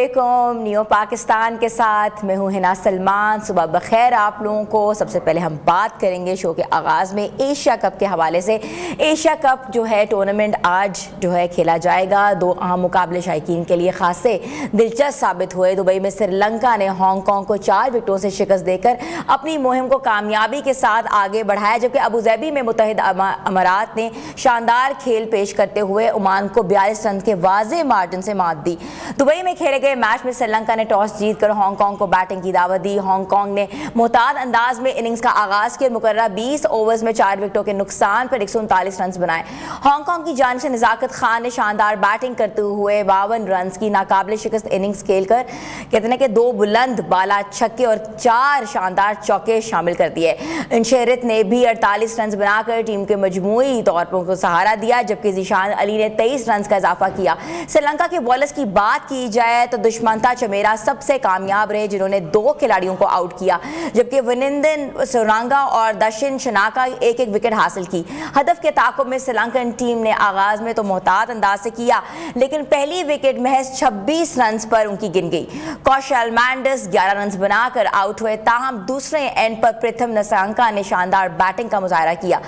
अस्सलामुअलैकुम। न्यू पाकिस्तान के साथ मैं हूँ हिना सलमान। सुबह बखैर आप लोगों को। सबसे पहले हम बात करेंगे शो के आगाज़ में एशिया कप के हवाले से। एशिया कप जो है टूर्नामेंट आज जो है खेला जाएगा। दो अहम मुकाबले शायकीन के लिए खासे दिलचस्प साबित हुए। दुबई में श्रीलंका ने हांगकांग को 4 विकेटों से शिकस्त देकर अपनी मुहिम को कामयाबी के साथ आगे बढ़ाया, जबकि अबूधाबी में मुत्तहिद अमारात ने शानदार खेल पेश करते हुए ओमान को 42 रन के वाज़े मार्जिन से मात दी। दुबई में खेले गए मैच में श्रीलंका ने टॉस जीतकर हांगकांग को बैटिंग की दावत दी। हांगकांग ने मुहतात अंदाज में इनिंग्स का आगाज किया। मुकर्रर 20 ओवर्स में 4 विकेटों के नुकसान पर 139 रन बनाए। हांगकांग की जानिब से नज़ाकत खान ने शानदार बैटिंग करते हुए 52 रन की नाकाबिल शिकस्त इनिंग्स खेलकर कहते हैं कि 2 बुलंद बाला छक्के और 4 शानदार चौके शामिल कर दिए। इंशेरित ने भी 48 रन बनाकर टीम के मजमूई तौर पर उनको सहारा दिया, जबकि जिशान अली ने 23 रन का इजाफा किया। श्रीलंका के बॉलर्स की बात की जाए तो दुष्मंता चमेरा सबसे कामयाब रहे, जिन्होंने 2 खिलाड़ियों को आउट किया, जबकि विनिंदन सोरांगा और दशिन शनाका एक विकेट हासिल की। हदफ के ताकुब में श्रीलंकन टीम ने आगाज में तो मुहतात अंदाज से किया, लेकिन पहली विकेट महज 26 रन पर उनकी गिन गई। कौशल मैंडिस 11 रन बनाकर आउट हुए। ताहम दूसरे एंड पर प्रथम नसांका ने शानदार बैटिंग का मुजाहरा किया।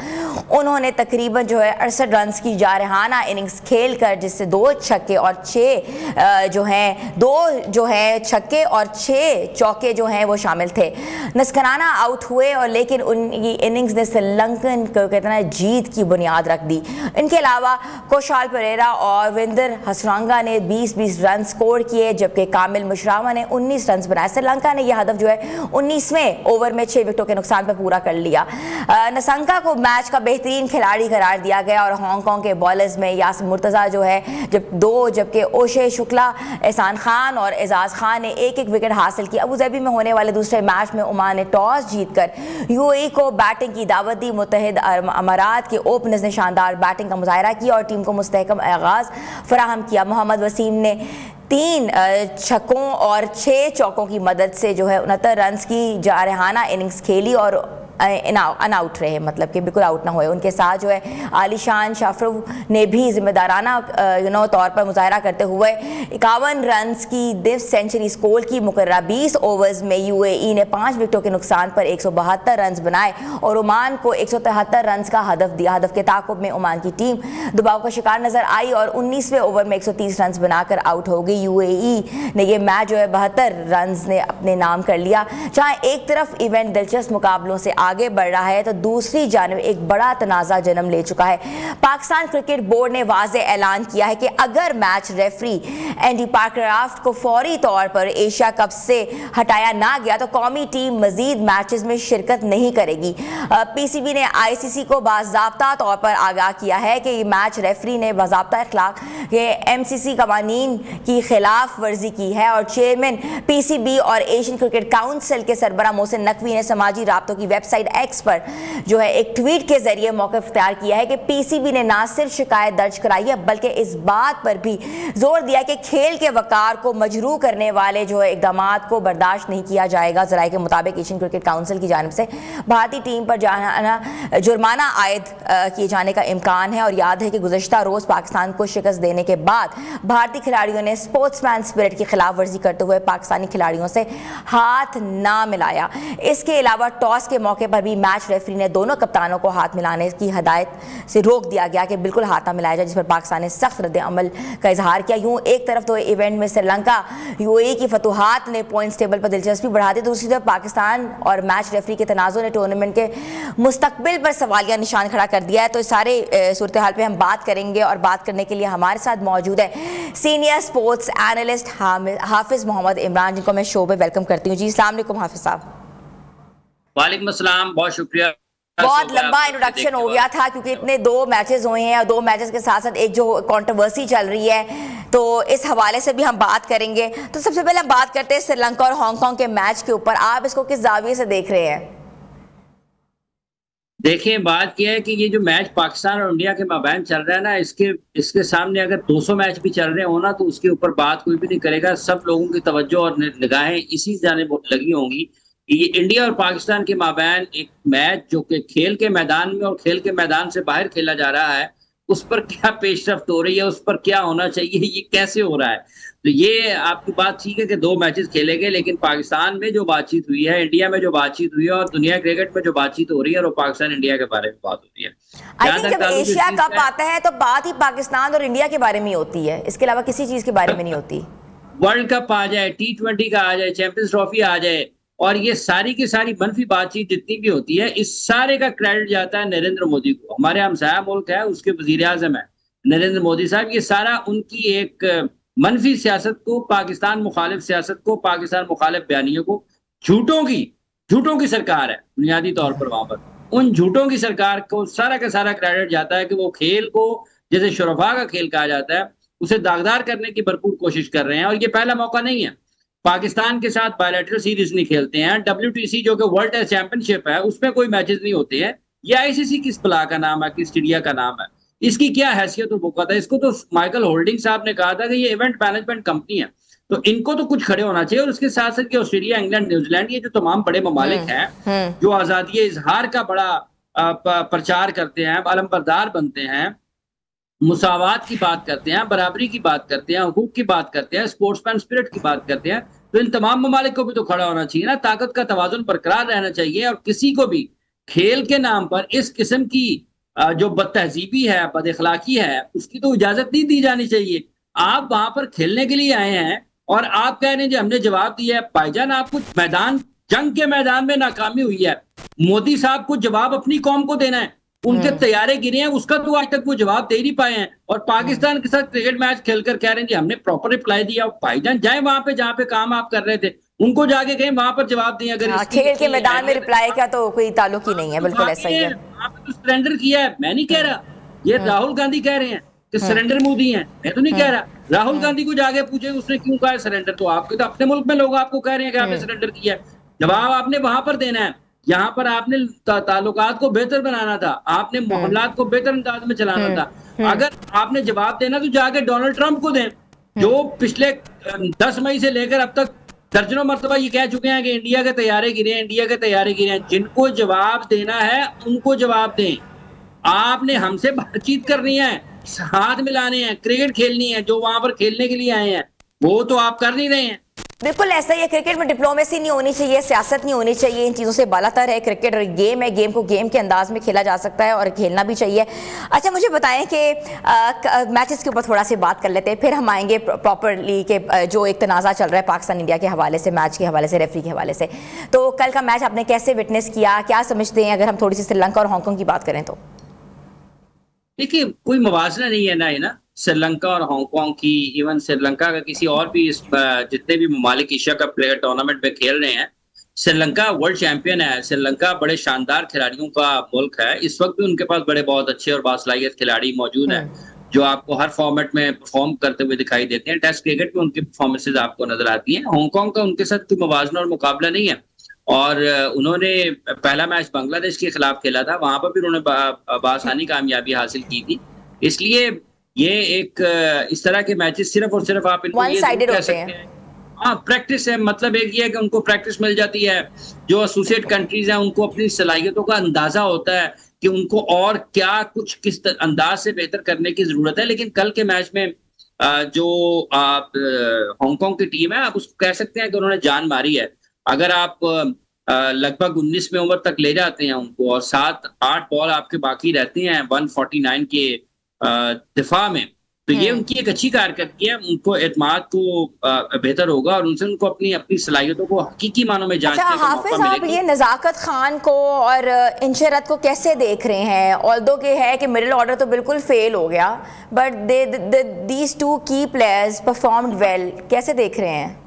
उन्होंने तकरीबन 68 रन की जारहाना इनिंग्स खेलकर, जिससे 2 छक्के और 6 छक्के और 6 चौके वो शामिल थे। नस्कराना आउट हुए और लेकिन उनकी इनिंग्स ने श्रीलंकन को कहते हैं जीत की बुनियाद रख दी। इनके अलावा कोशाल परेरा और विंदर हसरंगा ने 20-20 रन स्कोर किए, जबकि कामिल मुशरावा ने 19 रन बनाए। श्रीलंका ने यह हदफ 19वें ओवर में 6 विकेटों के नुकसान पर पूरा कर लिया। नसंका को मैच का बेहतरीन खिलाड़ी करार दिया गया और हांगकांग के बॉलर्स में यासिर मुर्तजा जबकि ओशे शुक्ला, एहसान खान और एजाज खान ने एक विकेट हासिल की। अबूधाबी में होने वाले दूसरे मैच में ओमान ने टॉस जीतकर यूएई को बैटिंग की दावत दी। मुत्तहिद अमारात के ओपनर्स ने शानदार बैटिंग का मुजाहरा किया और टीम को मुस्तहकम आगाज फराहम किया। मोहम्मद वसीम ने 3 छक्कों और 6 चौकों की मदद से 69 रन की जारहाना इनिंग्स खेली और अनआउट रहे, मतलब कि बिल्कुल आउट ना हुए। उनके साथ आलिशान शाफरू ने भी जिम्मेदाराना तौर पर मुजाहरा करते हुए 51 रन की दिफ सेंचुरी स्कोर की। मुकर्रर 20 ओवर्स में यूएई ने 5 विकेटों के नुकसान पर 172 रन बनाए और ओमान को 173 रन का हदफ दिया। हदफ के ताकुब में ओमान की टीम दबाव का शिकार नजर आई और 19वें ओवर में 130 रन बनाकर आउट हो गई। यूएई ने यह मैच 72 रन ने अपने नाम कर लिया। जहां एक तरफ इवेंट दिलचस्प मुकाबलों से आगे बढ़ रहा है तो दूसरी जानिब एक बड़ा तनाज़ा जन्म ले चुका है। पाकिस्तान क्रिकेट बोर्ड ने वाज़े ऐलान किया है कि अगर मैच रेफरी एंडी पारक्राफ्ट को फौरी तौर पर एशिया कप से हटाया ना गया तो कौमी टीम मजीद मैचेस में शिरकत नहीं करेगी। पीसीबी ने आईसीसी को बाज़ाब्ता तौर पर आगाह किया है कि ये मैच रेफरी ने बाज़ाब्ता अखलाक के एमसीसी कवानीन की खिलाफ वर्जी की है और चेयरमैन पीसीबी और एशियन क्रिकेट काउंसिल के सरबराह मोहसिन नकवी ने समाजी राब्तों की वेबसाइट एक्स पर एक ट्वीट के जरिए मौक़िफ़ इख्तियार किया है कि पीसीबी ने ना सिर्फ शिकायत दर्ज कराई है बल्कि इस बात पर भी जोर दिया कि खेल के वकार को मजरूह करने वाले इक़दामात को बर्दाश्त नहीं किया जाएगा। ज़राए के मुताबिक एशियन क्रिकेट काउंसिल की जानिब से भारतीय टीम पर जुर्माना आयद किए जाने का इम्कान है और याद है कि गुज़श्ता रोज़ पाकिस्तान को शिकस्त देने के बाद भारतीय खिलाड़ियों ने स्पोर्ट्समैन स्पिरिट की खिलाफ वर्जी करते हुए पाकिस्तानी खिलाड़ियों से हाथ ना मिलाया। इसके अलावा टॉस के मौके पर भी मैच रेफरी ने दोनों कप्तानों को हाथ मिलाने की हदायत से रोक दिया गया कि बिल्कुल हाथ ना मिलाया जाए, जिस पर पाकिस्तान ने सख्त रद्द अमल का इजहार किया। यूं एक तरफ तो इवेंट में श्रीलंका यूएई की फतूहात ने पॉइंट्स टेबल पर दिलचस्पी बढ़ा दी, दूसरी तरफ पाकिस्तान और मैच रेफरी के तनाज़ुर ने टूर्नामेंट के मुस्तकबिल पर सवालिया निशान खड़ा कर दिया है। तो सारे सूरत हाल पर हम बात करेंगे और बात करने के लिए हमारे साथ मौजूद है सीनियर स्पोर्ट्स एनालिस्ट हाफिज मोहम्मद इमरान, जिनको मैं शो पे वेलकम करती हूँ। जी अस्सलाम वालेकुम हाफिज साहब। वालेकुम अस्सलाम, बहुत शुक्रिया। बहुत लंबा इंट्रोडक्शन हो गया था क्योंकि इतने 2 मैचेस हुए हैं और 2 मैचेस के साथ साथ एक कंट्रोवर्सी चल रही है, तो इस हवाले से भी हम बात करेंगे। तो सबसे पहले हम बात करते हैं श्रीलंका और हांगकांग के मैच के ऊपर। आप इसको किस जाविये से देख रहे हैं? देखिए, बात यह है कि ये जो मैच पाकिस्तान और इंडिया के माबैन चल रहा है ना, इसके सामने अगर 200 मैच भी चल रहे हो ना तो उसके ऊपर बात कोई भी नहीं करेगा। सब लोगों की तवज्जो और निगाहें इसी जानिब लगी होंगी। ये इंडिया और पाकिस्तान के माबैन एक मैच जो कि खेल के मैदान में और खेल के मैदान से बाहर खेला जा रहा है, उस पर क्या पेशरफ्त हो रही है, उस पर क्या होना चाहिए, ये कैसे हो रहा है। तो ये आपकी बात ठीक है कि 2 मैचेस खेले गए, लेकिन पाकिस्तान में जो बातचीत हुई है, इंडिया में जो बातचीत हुई है और दुनिया क्रिकेट में जो बातचीत हो रही है, और वो पाकिस्तान इंडिया के बारे में बात होती है। आई जहां थिंक तक जब ताल्लुक इस एशिया चीज कप का है, आता है तो बात ही पाकिस्तान और इंडिया के बारे में ही होती है, इसके अलावा किसी चीज के बारे में नहीं होती। वर्ल्ड कप आ जाए, T20 का आ जाए, चैंपियंस ट्रॉफी आ जाए, और ये सारी की सारी मनफी बातचीत जितनी भी होती है, इस सारे का क्रेडिट जाता है नरेंद्र मोदी को। हमारे हमसाया मुल्क है, उसके वजीर आजम है नरेंद्र मोदी साहब। ये सारा उनकी एक मनफी सियासत को, पाकिस्तान मुखालिफ सियासत को, पाकिस्तान मुखालिफ बयानियों को, झूठों की सरकार है बुनियादी तौर पर। वहां पर उन झूठों की सरकार को सारा का सारा क्रेडिट जाता है कि वो खेल को, जैसे शुरफा का खेल कहा जाता है, उसे दागदार करने की भरपूर कोशिश कर रहे हैं। और ये पहला मौका नहीं है। पाकिस्तान के साथ बायलैटरल सीरीज नहीं खेलते हैं, WTC जो कि वर्ल्ड टेस्ट चैंपियनशिप है, उसमें कोई मैचेस नहीं होते हैं। ये ICC किस बला का नाम है, किस चिड़िया का नाम है, इसकी क्या हैसियत और वक़्त है? इसको तो माइकल होल्डिंग साहब ने कहा था कि ये इवेंट मैनेजमेंट कंपनी है, तो इनको तो कुछ खड़े होना चाहिए। और उसके साथ साथ ऑस्ट्रेलिया, इंग्लैंड, न्यूजीलैंड, ये जो तमाम बड़े ममालिक हैं जो आजादी इजहार का बड़ा प्रचार करते हैं, अलमबरदार बनते हैं, मुसावात की बात करते हैं, बराबरी की बात करते हैं, हुकूक की बात करते हैं, स्पोर्ट्समैन स्पिरिट की बात करते हैं, तो इन तमाम ममालिक को भी तो खड़ा होना चाहिए ना। ताकत का तवाजुन बरकरार रहना चाहिए, और किसी को भी खेल के नाम पर इस किस्म की जो बदतहजीबी है, बद इखलाकी है, उसकी तो इजाजत नहीं दी जानी चाहिए। आप वहां पर खेलने के लिए आए हैं और आप कह रहे हैं कि हमने जवाब दिया है। भाईजान, आपको मैदान, जंग के मैदान में नाकामी हुई है, मोदी साहब को जवाब अपनी कौम को देना है। उनके तैयारे गिरे हैं, उसका तो आज तक वो जवाब दे नहीं पाए हैं। और पाकिस्तान के साथ क्रिकेट मैच खेलकर कह रहे हैं जी हमने प्रॉपर रिप्लाई दिया। भाईजान, जाए वहां पे जहां पे काम आप कर रहे थे, उनको जाके कहें वहां पर जवाब दें। अगर खेल के मैदान में रिप्लाई का तो कोई ताल्लुक ही नहीं है। बिल्कुल ऐसा ही है। आपने तो सरेंडर किया है, मैं नहीं कह रहा। ये राहुल गांधी कह रहे हैं कि सरेंडर मोदी हैं, मैं तो नहीं कह रहा। राहुल गांधी को जाके पूछे उसने क्यों कहा सरेंडर, तो आपके तो अपने मुल्क में लोग आपको कह रहे हैं कि आपने सरेंडर किया है। जवाब आपने वहां पर देना है। यहाँ पर आपने ताल्लुकात को बेहतर बनाना था, आपने मामलात को बेहतर अंदाज में चलाना था। अगर आपने जवाब देना तो जाके डोनाल्ड ट्रंप को दें, जो पिछले 10 मई से लेकर अब तक दर्जनों मरतबा ये कह चुके हैं कि इंडिया के तैयारे गिरे हैं, इंडिया के तैयारे गिरे हैं। जिनको जवाब देना है उनको जवाब दें। आपने हमसे बातचीत करनी है, हाथ मिलाने हैं, क्रिकेट खेलनी है। जो वहां पर खेलने के लिए आए हैं वो तो आप कर नहीं रहे हैं। बिल्कुल ऐसा ही है। क्रिकेट में डिप्लोमेसी नहीं होनी चाहिए, सियासत नहीं होनी चाहिए, इन चीज़ों से बालातर है। क्रिकेट और गेम है, गेम को गेम के अंदाज में खेला जा सकता है और खेलना भी चाहिए। अच्छा, मुझे बताएं कि मैचेस के ऊपर थोड़ा सी बात कर लेते हैं, फिर हम आएंगे प्रॉपरली के जो एक तनाज़ा चल रहा है पाकिस्तान इंडिया के हवाले से, मैच के हवाले से, रेफरी के हवाले से। तो कल का मैच आपने कैसे विटनेस किया, क्या समझते हैं? अगर हम थोड़ी सी श्रीलंका और हांगकॉन्ग की बात करें तो देखिए, कोई मुवाजना नहीं है ना श्रीलंका और हांगकांग की। इवन श्रीलंका का किसी और भी जितने भी ममालिक एशिया कप क्रिकेट टूर्नामेंट में खेल रहे हैं, श्रीलंका वर्ल्ड चैंपियन है। श्रीलंका बड़े शानदार खिलाड़ियों का मुल्क है। इस वक्त भी उनके पास बड़े बहुत अच्छे और बासलाहियत खिलाड़ी मौजूद हैं जो आपको हर फॉर्मेट में परफॉर्म करते हुए दिखाई देते हैं। टेस्ट क्रिकेट में उनकी परफॉर्मेंसेज आपको नजर आती हैं। हांगकांग का उनके साथ कोई मुवाजना और मुकाबला नहीं है। और उन्होंने पहला मैच बांग्लादेश के खिलाफ खेला था, वहां पर भी उन्होंने बासानी कामयाबी हासिल की थी। इसलिए ये एक इस तरह के मैचेस सिर्फ और सिर्फ आप इनको ये कह सकते हैं, हाँ, प्रैक्टिस है। मतलब एक ये है कि उनको प्रैक्टिस मिल जाती है। जो एसोसिएट कंट्रीज हैं उनको अपनी सलाहियतों का अंदाजा होता है कि उनको और क्या कुछ किस अंदाज से बेहतर करने की जरूरत है। लेकिन कल के मैच में जो हांगकांग की टीम है, आप उसको कह सकते हैं कि उन्होंने जान मारी है। अगर आप लगभग 19 में ओवर तक ले जाते हैं उनको और 7-8 बॉल आपके बाकी रहते हैं 149 के दिफा में, तो ये उनकी एक अच्छी कारकर्दगी है। उनको एतमाद को बेहतर होगा और उनसे उनको अपनी अपनी सलाहियतों को हकीकी मानों में जांचने का मौका मिलेगा। हाफिज, आप ये नज़ाकत खान को और इंशरत को कैसे देख रहे हैं? ऑल्दो के है कि मिडिल ऑर्डर तो बिल्कुल फेल हो गया, बट दीज टू की प्लेयर्स परफॉर्म्ड वेल, कैसे देख रहे हैं?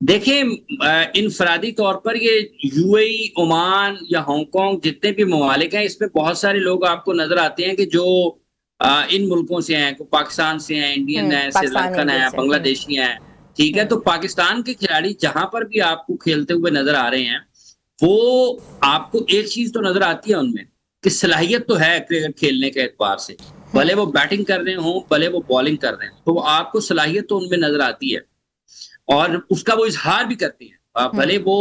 देखिए, इनफरादी तौर पर ये यूएई, ओमान या हांगकांग जितने भी ममालिक हैं, इसमें बहुत सारे लोग आपको नजर आते हैं कि जो इन मुल्कों से हैं, पाकिस्तान से हैं, इंडियन हैं, श्रीलंकन हैं, बांग्लादेशी हैं, ठीक है। तो पाकिस्तान के खिलाड़ी जहां पर भी आपको खेलते हुए नजर आ रहे हैं, वो आपको एक चीज तो नजर आती है उनमें कि सलाहियत तो है क्रिकेट खेलने के एतबार से। भले वो बैटिंग कर रहे हों, भले वो बॉलिंग कर रहे हैं, तो आपको सलाहियत तो उनमें नजर आती है और उसका वो इजहार भी करते हैं। भले वो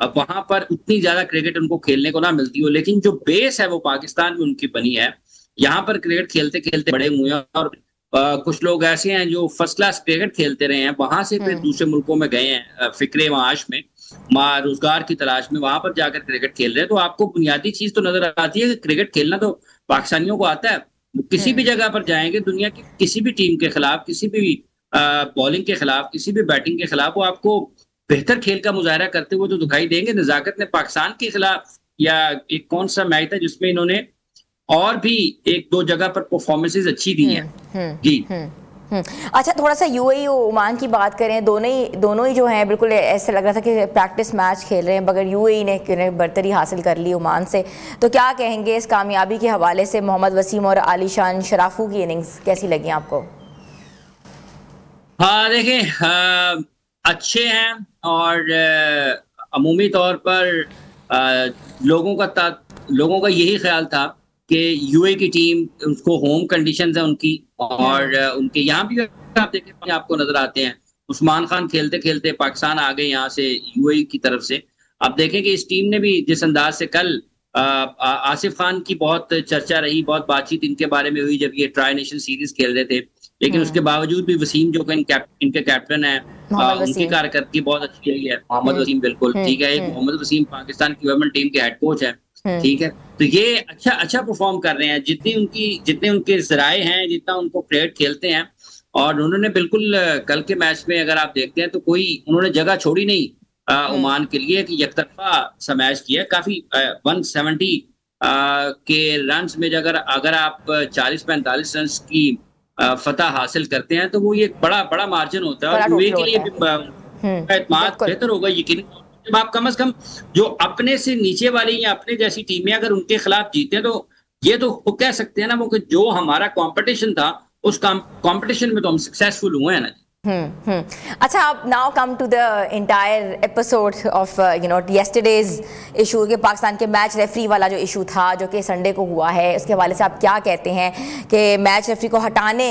वहां पर उतनी ज्यादा क्रिकेट उनको खेलने को ना मिलती हो, लेकिन जो बेस है वो पाकिस्तान में उनकी बनी है। यहाँ पर क्रिकेट खेलते खेलते बड़े हुए हैं और कुछ लोग ऐसे हैं जो फर्स्ट क्लास क्रिकेट खेलते रहे हैं, वहां से फिर दूसरे मुल्कों में गए हैं फिक्रे माश में, रोजगार की तलाश में, वहां पर जाकर क्रिकेट खेल रहे हैं। तो आपको बुनियादी चीज तो नजर आती है कि क्रिकेट खेलना तो पाकिस्तानियों को आता है। किसी भी जगह पर जाएंगे दुनिया की किसी भी टीम के खिलाफ, किसी भी बॉलिंग के खिलाफ, किसी भी बैटिंग के खिलाफ, वो आपको बेहतर खेल का मुजाहरा करते हुए तो दिखाई देंगे। नजाकत ने पाकिस्तान के खिलाफ या एक कौन सा मैच था जिसमें इन्होंने और भी एक दो जगह पर परफॉर्मेंसेस अच्छी दी हैं जी। अच्छा, थोड़ा सा यूएई और ओमान की बात करें। दोनों ही जो हैं बिल्कुल ऐसे लग रहा था कि प्रैक्टिस मैच खेल रहे हैं, मगर यूएई ने बरतरी हासिल कर ली ओमान से। तो क्या कहेंगे इस कामयाबी के हवाले से? मोहम्मद वसीम और आलीशान शराफू की इनिंग्स कैसी लगी आपको? हाँ देखें, अच्छे हैं और अमूमी तौर पर लोगों का यही ख्याल था कि यूए की टीम, उसको होम कंडीशंस है उनकी, और उनके यहाँ भी आप देखें आपको नजर आते हैं उस्मान खान खेलते खेलते पाकिस्तान आ गए यहाँ से यूए की तरफ से। आप देखें कि इस टीम ने भी जिस अंदाज से कल आसिफ खान की बहुत चर्चा रही, बहुत बातचीत इनके बारे में हुई जब ये ट्राई नेशन सीरीज खेल रहे थे, लेकिन उसके बावजूद भी वसीम जो इनके कैप्टन है, उनकी कारकर्दगी बहुत अच्छी रही है। मोहम्मद वसीम बिल्कुल ठीक है, एक मोहम्मद वसीम पाकिस्तान की वुमेन टीम के हेड कोच है, ठीक है। तो ये अच्छा परफॉर्म कर रहे हैं, जितने उनके जराए हैं, जितना उनको क्रिकेट खेलते हैं। और उन्होंने बिल्कुल कल के मैच में अगर आप देखते हैं तो कोई उन्होंने जगह छोड़ी नहीं ओमान के लिए कि यकतरफा सा मैच किया। काफी 170 के रन में अगर आप 40-45 रन की फतह हासिल करते हैं तो वो ये बड़ा मार्जिन होता है और यूएई के लिए एतमाद बेहतर होगा यकीन। जब आप कम से कम जो अपने से नीचे वाली या अपने जैसी टीमें अगर उनके खिलाफ जीते तो ये तो कह सकते हैं ना वो कि जो हमारा कंपटीशन था उस कंपटीशन में तो हम सक्सेसफुल हुए हैं ना। अच्छा, आप now come to the entire episode of yesterday's issue के पाकिस्तान के मैच रेफरी वाला जो इशू था जो कि संडे को हुआ है, उसके हवाले से आप क्या कहते हैं कि मैच रेफरी को हटाने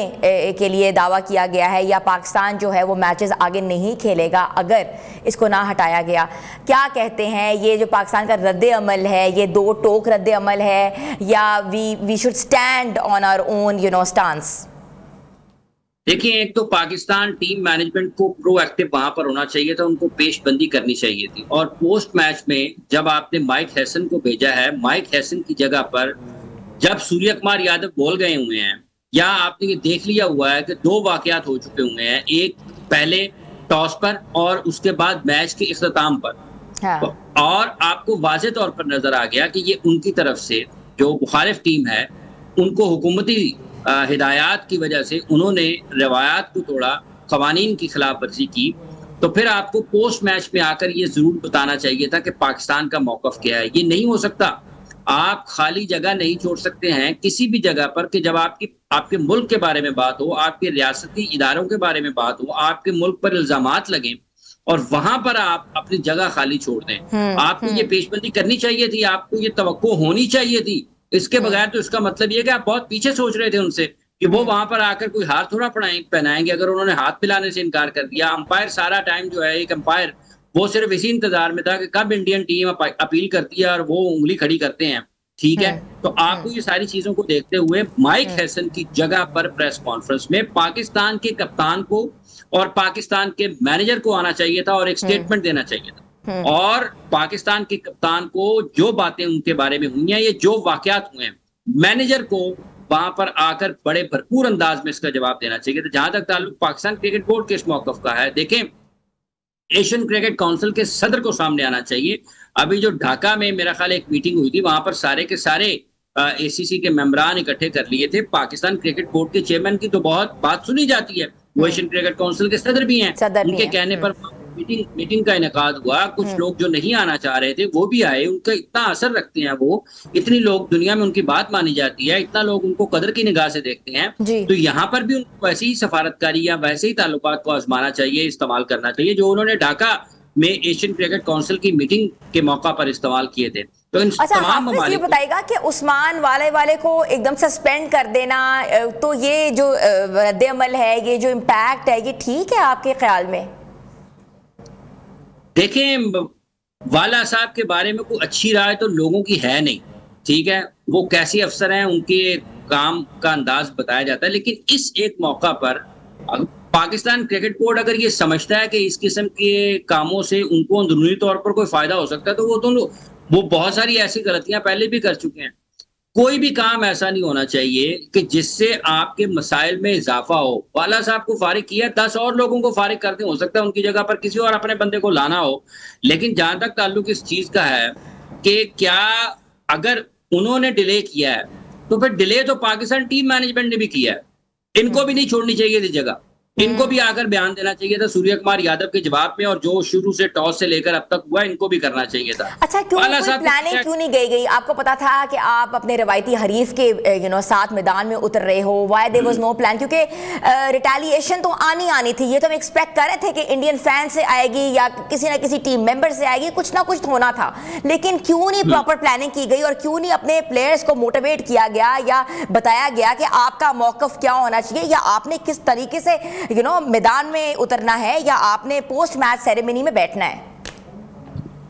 के लिए दावा किया गया है या पाकिस्तान जो है वो मैचेस आगे नहीं खेलेगा अगर इसको ना हटाया गया? क्या कहते हैं, ये जो पाकिस्तान का रद्द अमल है ये दो टोक रद्द अमल है या we should stand on our own stance? देखिए, एक तो पाकिस्तान टीम मैनेजमेंट को प्रोएक्टिव वहां पर होना चाहिए था, उनको पेशबंदी करनी चाहिए थी। और पोस्ट मैच में जब आपने माइक हैसन को भेजा है, माइक हैसन की जगह पर जब सूर्य कुमार यादव बॉल गए हुए हैं, या आपने ये देख लिया हुआ है कि दो वाकयात हो चुके हुए हैं, एक पहले टॉस पर और उसके बाद मैच के इख्तिताम पर। हाँ। और आपको वाज़े तौर पर नजर आ गया कि ये उनकी तरफ से जो मुखालिफ टीम है उनको हुकूमती हिदायत की वजह से उन्होंने रवायात को तोड़ा, कवानीन की खिलाफ वर्जी की। तो फिर आपको पोस्ट मैच में आकर ये जरूर बताना चाहिए था कि पाकिस्तान का मौकफ क्या है। ये नहीं हो सकता, आप खाली जगह नहीं छोड़ सकते हैं किसी भी जगह पर कि जब आपके मुल्क के बारे में बात हो, आपके रियासती इदारों के बारे में बात हो, आपके मुल्क पर इल्जामात लगें और वहां पर आप अपनी जगह खाली छोड़ दें। आपको ये पेशबंदी करनी चाहिए थी, आपको ये तवक्को होनी चाहिए थी। इसके बगैर तो इसका मतलब ये कि आप बहुत पीछे सोच रहे थे उनसे कि वो वहां पर आकर कोई हाथ थोड़ा पहनाएंगे। अगर उन्होंने हाथ पिलाने से इनकार कर दिया, अंपायर सारा टाइम जो है एक अंपायर वो सिर्फ इसी इंतजार में था कि कब इंडियन टीम अपील करती है और वो उंगली खड़ी करते हैं, ठीक है। तो आपको ये सारी चीजों को देखते हुए माइक हैसन की जगह पर प्रेस कॉन्फ्रेंस में पाकिस्तान के कप्तान को और पाकिस्तान के मैनेजर को आना चाहिए था और एक स्टेटमेंट देना चाहिए था। और पाकिस्तान के कप्तान को जो बातें उनके बारे में हुई हैं, ये जो वाकयात हुए हैं, मैनेजर को वहां पर आकर बड़े भरपूर अंदाज में इसका जवाब देना चाहिए। तो जहां तक ताल्लुक पाकिस्तान क्रिकेट बोर्ड के इस मौकफ का है, देखें एशियन क्रिकेट काउंसिल के सदर को सामने आना चाहिए। अभी जो ढाका में मेरा ख्याल एक मीटिंग हुई थी, वहां पर सारे के सारे एसीसी के मेंबरान इकट्ठे कर लिए थे। पाकिस्तान क्रिकेट बोर्ड के चेयरमैन की तो बहुत बात सुनी जाती है, वो एशियन क्रिकेट काउंसिल के सदर भी हैं, उनके कहने पर मीटिंग का इनेकाद हुआ। कुछ लोग जो नहीं आना चाह रहे थे वो भी आए, उनका इतना असर रखते हैं वो, इतनी लोग दुनिया में उनकी बात मानी जाती है, इतना लोग उनको कदर की निगाह से देखते हैं। तो यहाँ पर भी उनको वैसे ही सफारतकारी या वैसे ही ताल्लुकात को आजमाना चाहिए, इस्तेमाल करना चाहिए जो उन्होंने ढाका में एशियन क्रिकेट काउंसिल की मीटिंग के मौका पर इस्तेमाल किए थे। तो इन तमाम ये बताएगा कि उस्मान वाले को एकदम सस्पेंड कर देना, तो ये जो रद्द अमल है, ये जो इम्पैक्ट है, ये ठीक है आपके ख्याल में? देखें, वाला साहब के बारे में कोई अच्छी राय तो लोगों की है नहीं, ठीक है, वो कैसे अफसर हैं, उनके काम का अंदाज बताया जाता है। लेकिन इस एक मौका पर पाकिस्तान क्रिकेट बोर्ड अगर ये समझता है कि इस किस्म के कामों से उनको अंदरूनी तौर पर कोई फायदा हो सकता है, तो वो बहुत सारी ऐसी गलतियां पहले भी कर चुके हैं। कोई भी काम ऐसा नहीं होना चाहिए कि जिससे आपके मसाइल में इजाफा हो। वाला साहब को फारिग किया, 10 और लोगों को फारिग करते, हो सकता है उनकी जगह पर किसी और अपने बंदे को लाना हो। लेकिन जहां तक ताल्लुक इस चीज का है कि क्या अगर उन्होंने डिले किया है तो फिर डिले तो पाकिस्तान टीम मैनेजमेंट ने भी किया है। इनको भी नहीं छोड़नी चाहिए थी जगह, इनको भी आकर बयान देना चाहिए था सूर्य कुमार यादव के जवाब में, और जो शुरू से टॉस से लेकर अब तक हुआ इनको भी करना चाहिए था। अच्छा, क्यों कोई प्लानिंग क्यों नहीं गई? आपको पता था कि आप अपने रवायती हरीफ के साथ मैदान में उतर रहे हो, why there was no plan? क्योंकि रिटेलिएशन तो आनी थी, ये तो हम एक्सपेक्ट कर रहे थे कि इंडियन फैन से आएगी या किसी ना किसी टीम मेंबर से आएगी, कुछ ना कुछ होना था। लेकिन क्यों नहीं प्रॉपर प्लानिंग की गई और क्यों नहीं अपने प्लेयर्स को मोटिवेट किया गया या बताया गया कि आपका मौकफ क्या होना चाहिए, या आपने किस तरीके से मैदान में उतरना है, या आपने पोस्ट मैच सेरेमनी में बैठना है?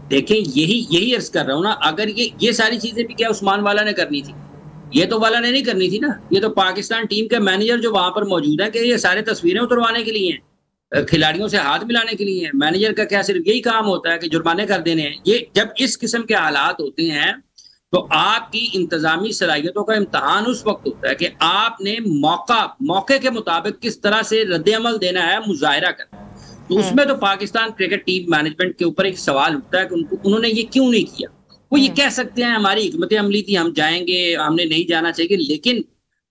देखें, यही अर्ज कर रहा हूं ना, अगर ये सारी चीजें भी क्या उस्मान वाला ने करनी थी? ये तो वाला ने नहीं करनी थी ना, ये तो पाकिस्तान टीम के मैनेजर जो वहां पर मौजूद है कि ये सारे तस्वीरें उतरवाने के लिए हैं, खिलाड़ियों से हाथ मिलाने के लिए हैं। मैनेजर का क्या सिर्फ यही काम होता है कि जुर्माने कर देने हैं? ये जब इस किस्म के हालात होते हैं तो आपकी इंतजामी सलाहियतों का इम्तहान उस वक्त होता है कि आपने मौके के मुताबिक किस तरह से रद्द-ए-अमल देना है, मुजाहिरा करना है। तो उसमें तो पाकिस्तान क्रिकेट टीम मैनेजमेंट के ऊपर एक सवाल उठता है कि उन्होंने ये क्यों नहीं किया। वो ये कह सकते हैं हमारी हिकमत अमली थी, हम जाएंगे, हमने नहीं जाना चाहिए। लेकिन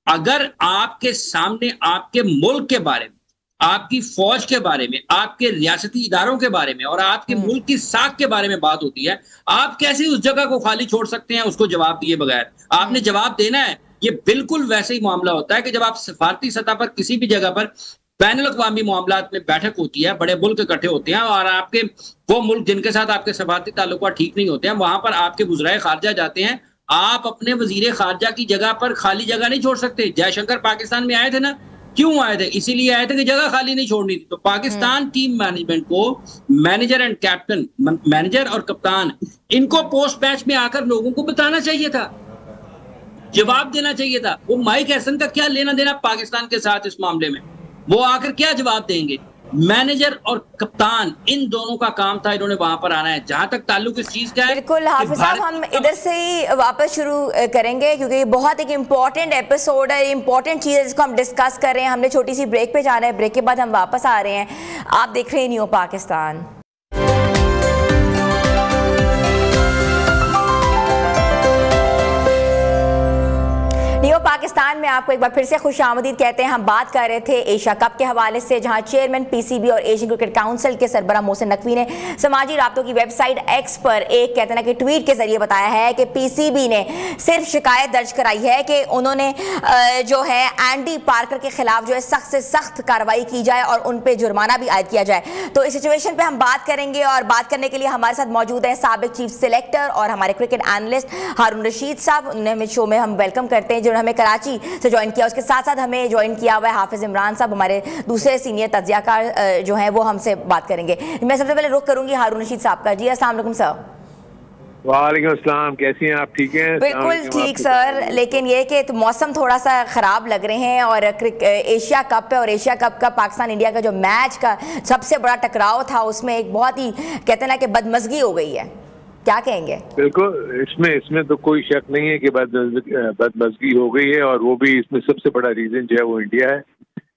अगर आपके सामने आपके मुल्क के बारे में, आपकी फौज के बारे में, आपके रियासती इदारों के बारे में और आपके मुल्क की साख के बारे में बात होती है, आप कैसे उस जगह को खाली छोड़ सकते हैं उसको जवाब दिए बगैर? आपने जवाब देना है। ये बिल्कुल वैसे ही मामला होता है कि जब आप सफारती सतह पर किसी भी जगह पर बैनुल अक़वामी मामलात में बैठक होती है, बड़े मुल्क इकट्ठे होते हैं और आपके वो मुल्क जिनके साथ आपके सफारती ताल्लुकात ठीक नहीं होते हैं, वहां पर आपके वज़ीर ख़ारजा जाते हैं। आप अपने वज़ीर ख़ारजा की जगह पर खाली जगह नहीं छोड़ सकते। जयशंकर पाकिस्तान में आए थे ना, क्यों आए थे? इसीलिए आए थे कि जगह खाली नहीं छोड़नी थी। तो पाकिस्तान टीम मैनेजमेंट को मैनेजर एंड कैप्टन, मैनेजर और कप्तान, इनको पोस्ट मैच में आकर लोगों को बताना चाहिए था, जवाब देना चाहिए था। वो माइक हैसन का क्या लेना देना पाकिस्तान के साथ इस मामले में? वो आकर क्या जवाब देंगे? मैनेजर और कप्तान, इन दोनों का काम था, इन्होंने वहां पर आना है। जहां तक ताल्लुक इस चीज का है, बिल्कुल हाफिज साहब, हम इधर से ही वापस शुरू करेंगे क्योंकि ये बहुत एक इम्पॉर्टेंट एपिसोड है, इम्पॉर्टेंट चीज़ है जिसको हम डिस्कस कर रहे हैं। हमने छोटी सी ब्रेक पे जाना है, ब्रेक के बाद हम वापस आ रहे हैं। आप देख रहे हैं न्यू पाकिस्तान। न्यू पाकिस्तान में आपको एक बार फिर से खुश आमदीद कहते हैं। हम बात कर रहे थे एशिया कप के हवाले से, जहां चेयरमैन पीसीबी और एशियन क्रिकेट काउंसिल के सरबराह मोहसिन नकवी ने समाजी राब्तों की वेबसाइट एक्स पर एक कहते हैं कि ट्वीट के जरिए बताया है कि पीसीबी ने सिर्फ शिकायत दर्ज कराई है कि उन्होंने जो है एंडी पार्कर के खिलाफ जो है सख्त से सख्त कार्रवाई की जाए और उन पर जुर्माना भी आयद किया जाए। तो इस सिचुएशन पर हम बात करेंगे और बात करने के लिए हमारे साथ मौजूद है साबिक चीफ सिलेक्टर और हमारे क्रिकेट एनालिस्ट हारून रशीद साहब। उन्हें हमें शो में हम वेलकम करते हैं, जिन्होंने हमें कराची से ज्वाइन किया। उसके साथ साथ हमें ज्वाइन किया हुआ है हाफिज इमरान साहब, हमारे दूसरे सीनियर तज्जियाकार जो हैं वो हमसे बात करेंगे। मैं सबसे पहले रुख करूंगी हारून रशीद साहब का। जी अस्सलाम वालेकुम सर। वालेकुम अस्सलाम, कैसी हैं आप? ठीक हैं? बिल्कुल ठीक सर, लेकिन ये कि तो मौसम थोड़ा सा ख़राब लग रहे हैं और एशिया कप है और एशिया कप का पाकिस्तान इंडिया का जो मैच का सबसे बड़ा टकराव था उसमें एक बहुत ही कहते हैं ना कि बदमज़गी हो गई है, क्या कहेंगे? बिल्कुल, इसमें तो कोई शक नहीं है कि बदमज़गी हो गई है और वो भी इसमें सबसे बड़ा रीज़न जो है वो इंडिया है।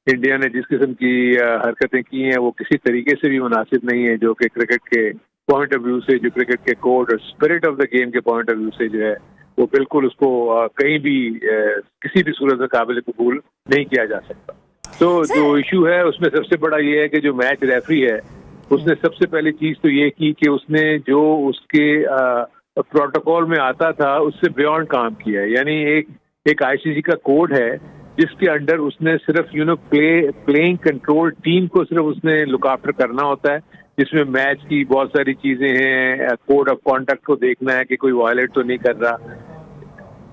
इंडिया ने जिस किस्म की हरकतें की हैं वो किसी तरीके से भी मुनासिब नहीं है, जो कि क्रिकेट के पॉइंट ऑफ व्यू से, जो क्रिकेट के कोड और स्पिरिट ऑफ द गेम के पॉइंट ऑफ व्यू से जो है वो बिल्कुल उसको कहीं भी किसी भी सूरत में काबिल कबूल नहीं किया जा सकता। तो जो इशू है उसमें सबसे बड़ा ये है कि जो मैच रेफरी है उसने सबसे पहली चीज तो ये की कि उसने जो उसके प्रोटोकॉल में आता था उससे बियॉन्ड काम किया है। यानी एक आईसीसी का कोड है जिसके अंडर उसने सिर्फ प्लेइंग कंट्रोल टीम को सिर्फ उसने लुक आफ्टर करना होता है, जिसमें मैच की बहुत सारी चीजें हैं, कोड ऑफ कॉन्डक्ट को देखना है कि कोई वायलेट तो नहीं कर रहा।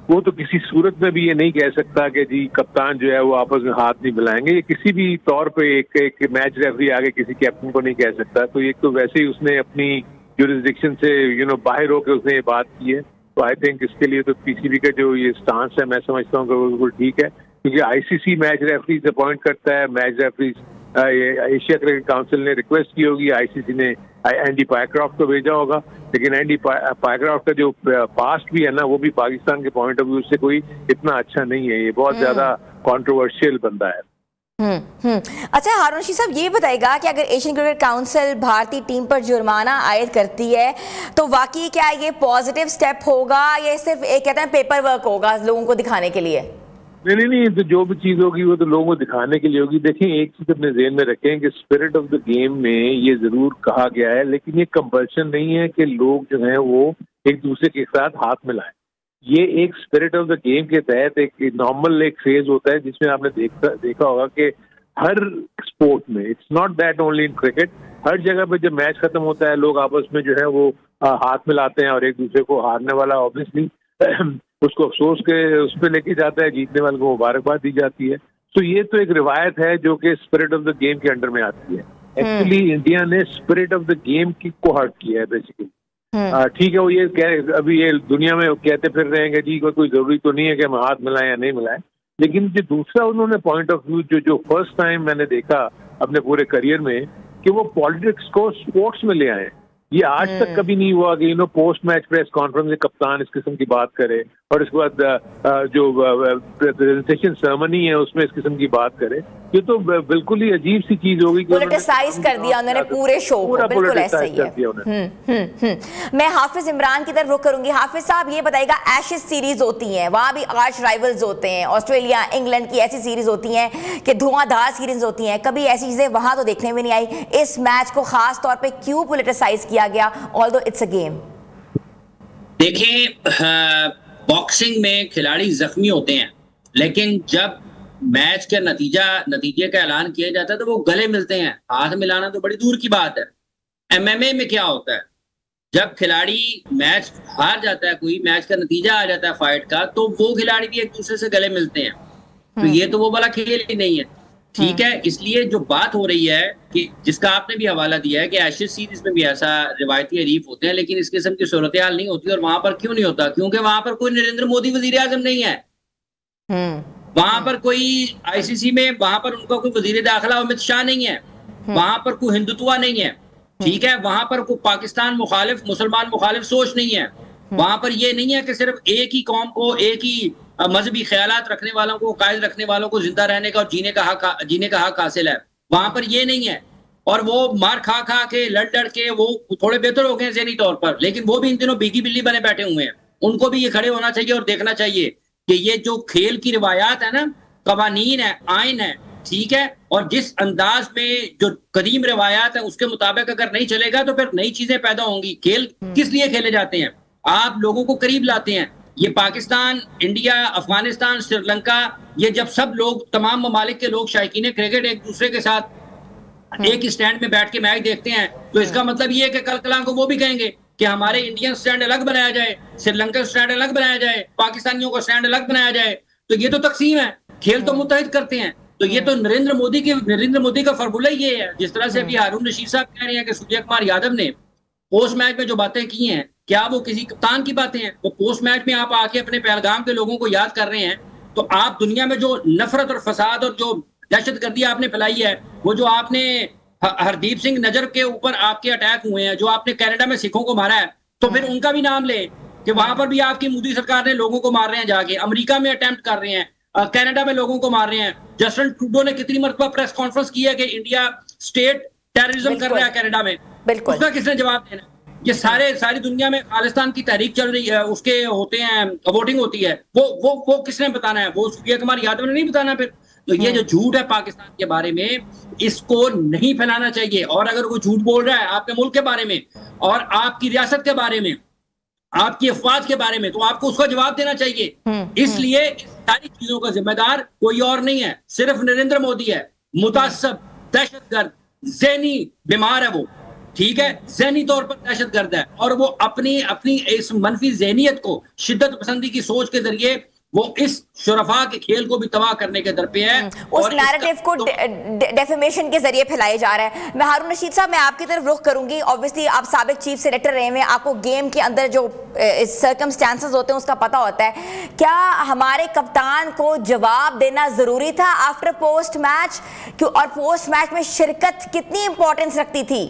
वो तो किसी सूरत में भी ये नहीं कह सकता कि जी कप्तान जो है वो आपस में हाथ नहीं मिलाएंगे। ये किसी भी तौर पे एक मैच रेफरी आगे किसी कैप्टन को नहीं कह सकता। तो एक तो वैसे ही उसने अपनी जुरिसडिक्शन से बाहर होकर उसने ये बात की है। तो आई थिंक इसके लिए तो पीसीबी का जो ये स्टांस है मैं समझता हूँ कि वो बिल्कुल ठीक है, क्योंकि आईसीसी मैच रेफरीज अपॉइंट करता है, match referees Asia cricket council ने रिक्वेस्ट की होगी, आईसीसी ने एंडी पायक्रॉफ्ट को भेजा होगा, लेकिन एंडी पायक्रॉफ्ट का जो पास्ट भी है ना वो भी पाकिस्तान के पॉइंट ऑफ व्यू से कोई इतना अच्छा नहीं है, ये बहुत ज्यादा कंट्रोवर्शियल बंदा है। अच्छा हारून रशीद साहब, ये बताएगा कि अगर एशियन क्रिकेट काउंसिल भारतीय टीम पर जुर्माना आयद करती है तो वाकई क्या ये पॉजिटिव स्टेप होगा या सिर्फ एक कहते हैं पेपर वर्क होगा लोगों को दिखाने के लिए? नहीं, तो जो भी चीज होगी वो तो लोगों को दिखाने के लिए होगी। देखें, एक चीज अपने ज़हन में रखें कि स्पिरिट ऑफ द गेम में ये जरूर कहा गया है, लेकिन ये कंपल्शन नहीं है कि लोग जो हैं वो एक दूसरे के साथ हाथ मिलाएं। ये एक स्पिरिट ऑफ द गेम के तहत एक नॉर्मल एक फेज होता है जिसमें आपने देखा होगा कि हर स्पोर्ट में, it's not that only in cricket, हर जगह पे जब मैच खत्म होता है लोग आपस में जो है वो हाथ मिलाते हैं और एक दूसरे को हारने वाला ऑब्वियसली उसको अफसोस के उस पर लेके जाता है, जीतने वाले को मुबारकबाद दी जाती है। तो ये तो एक रिवायत है जो कि स्पिरिट ऑफ द गेम के अंडर में आती है। एक्चुअली इंडिया ने स्पिरिट ऑफ द गेम को हर्ट किया है बेसिकली। ठीक है, वो ये अभी ये दुनिया में कहते फिर रहे हैं कि जी कोई जरूरी तो नहीं है कि हम हाथ मिलाएं या नहीं मिलाएं, लेकिन जो दूसरा उन्होंने पॉइंट ऑफ व्यू जो फर्स्ट टाइम मैंने देखा अपने पूरे करियर में कि वो पॉलिटिक्स को स्पोर्ट्स में ले आए। ये आज तक कभी नहीं हुआ कि पोस्ट मैच प्रेस कॉन्फ्रेंस में कप्तान इस किस्म की बात करे और इसके बाद जो प्रेजेंटेशन सेरेमनी है उसमें इस किस्म की बात करे। ये तो बिल्कुल ही अजीब सी चीज होगी, पॉलिटिसाइज कर दिया उन्होंने पूरे शो को, बिल्कुल ऐसा ही है। मैं हाफिज इमरान की तरफ रुख करूंगी। हाफिज साहब, ये बताइएगा, एशेज सीरीज होती हैं, वहां भी आर्च राइवल्स होते हैं, ऑस्ट्रेलिया इंग्लैंड की ऐसी सीरीज होती हैं कि धुआंधार सीरीज होती हैं, कभी ऐसी चीजें वहां तो देखने में नहीं आई। इस मैच को खास तौर पे क्यों पॉलिटिसाइज किया गया, ऑल्दो इट्स अ गेम? देखिए, बॉक्सिंग में खिलाड़ी जख्मी होते हैं, लेकिन जब मैच का नतीजे का ऐलान किया जाता है तो वो गले मिलते हैं। हाथ मिलाना तो बड़ी दूर की बात है। एमएमए में क्या होता है, जब खिलाड़ी मैच हार जाता है, कोई मैच का नतीजा आ जाता है फाइट का, तो वो खिलाड़ी भी एक दूसरे से गले मिलते हैं। तो ये तो वो वाला खेल ही नहीं है, ठीक है। इसलिए जो बात हो रही है कि जिसका आपने भी हवाला दिया है कि एशेज सीरीज में भी ऐसा रिवायती हरीफ होते हैं, लेकिन इस किस्म की सूरत हाल नहीं होती। और वहां पर क्यों नहीं होता? क्योंकि वहां पर कोई नरेंद्र मोदी वजीर आजम नहीं है, वहां पर कोई आईसीसी में वहां पर उनका कोई वजीर दाखिला अमित शाह नहीं है, वहां पर कोई हिंदुत्वा नहीं है, ठीक है। वहां पर कोई पाकिस्तान मुखालिफ, मुसलमान मुखालिफ सोच नहीं है। वहां पर ये नहीं है कि सिर्फ एक ही कौम को, एक ही मजहबी ख्यालात रखने वालों को, कायद रखने वालों को जिंदा रहने का और जीने का हक हासिल है। वहां पर ये नहीं है। और वो मार खा खा के, लड़ के वो थोड़े बेहतर हो गए ज़हनी तौर पर, लेकिन वो भी इन दिनों बीगी बिल्ली बने बैठे हुए हैं। उनको भी ये खड़े होना चाहिए और देखना चाहिए कि ये जो खेल की रिवायात है ना, कवानीन है, आइन है, ठीक है, और जिस अंदाज में जो कदीम रिवायात है उसके मुताबिक अगर नहीं चलेगा तो फिर नई चीजें पैदा होंगी। खेल किस लिए खेले जाते हैं? आप लोगों को करीब लाते हैं। ये पाकिस्तान, इंडिया, अफगानिस्तान, श्रीलंका, ये जब सब लोग, तमाम ममालिक के लोग शायकीन क्रिकेट एक दूसरे के साथ एक स्टैंड में बैठ के मैच देखते हैं, तो इसका मतलब ये है कि कल कलां को वो भी कहेंगे कि हमारे इंडियन स्टैंड अलग बनाया जाए, श्रीलंकन स्टैंड अलग बनाया जाए, पाकिस्तानियों का स्टैंड अलग बनाया जाए। तो ये तो तकसीम है, खेल तो मुत्तहिद करते हैं। तो ये तो नरेंद्र मोदी का फॉर्मूला ये है। जिस तरह से अभी हारून रशीद साहब कह रहे हैं कि सूर्य कुमार यादव ने पोस्ट मैच में जो बातें की हैं, क्या वो किसी कप्तान की बातें हैं? वो पोस्ट मैच में आप आके अपने पहलगाम के लोगों को याद कर रहे हैं, तो आप दुनिया में जो नफरत और फसाद और जो दहशतगर्दी आपने फैलाई है, वो जो आपने हरदीप सिंह नजर के ऊपर आपके अटैक हुए हैं, जो आपने कनाडा में सिखों को मारा है, तो फिर उनका भी नाम ले कि वहां पर भी आपकी मोदी सरकार ने लोगों को मार रहे हैं, जाके अमेरिका में अटेम्प्ट कर रहे हैं, कनाडा में लोगों को मार रहे हैं। जस्टिन ट्रूडो ने कितनी मरतबा प्रेस कॉन्फ्रेंस की है कि इंडिया स्टेट टेररिज्म कर रहा है कनाडा में, उसका किसने जवाब देना? ये सारी दुनिया में खालिस्तान की तहरीक चल रही है, उसके होते हैं, वोटिंग होती है, वो किसने बताना है? वो सूर्य कुमार यादव ने नहीं बताना। फिर तो ये जो झूठ है पाकिस्तान के बारे में, इसको नहीं फैलाना चाहिए। और अगर कोई झूठ बोल रहा है आपके मुल्क के बारे में और आपकी रियासत के बारे में, आपकी अफवाज के बारे में, तो आपको उसका जवाब देना चाहिए। इसलिए इस सारी चीजों का जिम्मेदार कोई और नहीं है, सिर्फ नरेंद्र मोदी है। मुतासब, दहशतगर्द, ज़हनी बीमार है वो, ठीक है, ज़हनी तौर पर दहशतगर्द है। और वो अपनी इस मनफी ज़हनियत को, शिद्दत पसंदी की सोच के जरिए वो इस शुरफा के खेल को भी तबाह करने के दर पे है। उस नैरेटिव को डेफेमेशन के जरिए फैलाया जा रहा है। मैं हारून रशीद साहब, मैं आपकी तरफ रुख करूंगी। ऑब्वियसली आप साबिक चीफ सेलेक्टर रहे हैं, आपको गेम के अंदर जो सर्कमस्टेंसेस होते हैं उसका पता होता है। क्या हमारे कप्तान को जवाब देना जरूरी था आफ्टर पोस्ट मैच, और पोस्ट मैच में शिरकत कितनी इंपॉर्टेंस रखती थी?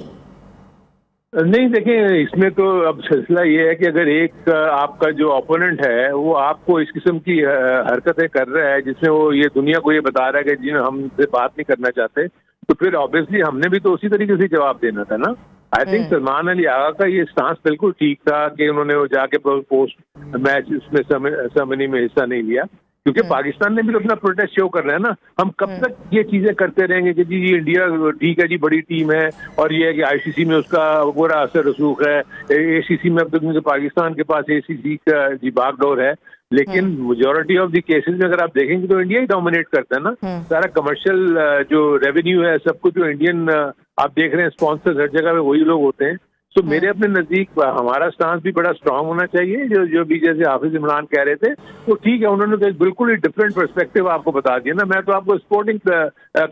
नहीं, देखिए, इसमें तो अब सिलसिला ये है कि अगर एक आपका जो ओपोनेंट है वो आपको इस किस्म की हरकतें कर रहा है जिसमें वो ये दुनिया को ये बता रहा है कि जी हमसे बात नहीं करना चाहते, तो फिर ऑब्वियसली हमने भी तो उसी तरीके से जवाब देना था ना। आई थिंक सलमान अली आगा का ये स्टांस बिल्कुल ठीक था कि उन्होंने वो जाके पोस्ट मैच उसमें सेरेमनी में हिस्सा नहीं लिया, क्योंकि पाकिस्तान ने भी तो अपना प्रोटेस्ट शो कर रहा है ना। हम कब तक ये चीजें करते रहेंगे कि जी इंडिया ठीक है जी, बड़ी टीम है, और ये है कि आईसीसी में उसका पूरा असर रसूख है, एसीसी में अब तक पाकिस्तान के पास एसीसी का जी बागडोर है, लेकिन मेजॉरिटी ऑफ द केसेस में अगर आप देखेंगे तो इंडिया ही डोमिनेट करता है ना। सारा कमर्शियल जो रेवेन्यू है सब कुछ जो इंडियन आप देख रहे हैं स्पॉन्सर्स हर जगह पे वही लोग होते हैं। तो मेरे अपने नजदीक हमारा स्टांस भी बड़ा स्ट्रांग होना चाहिए। जो भी जैसे हाफिज इमरान कह रहे थे तो ठीक है, उन्होंने तो एक बिल्कुल ही डिफरेंट पर्सपेक्टिव आपको बता दिया ना। मैं तो आपको स्पोर्टिंग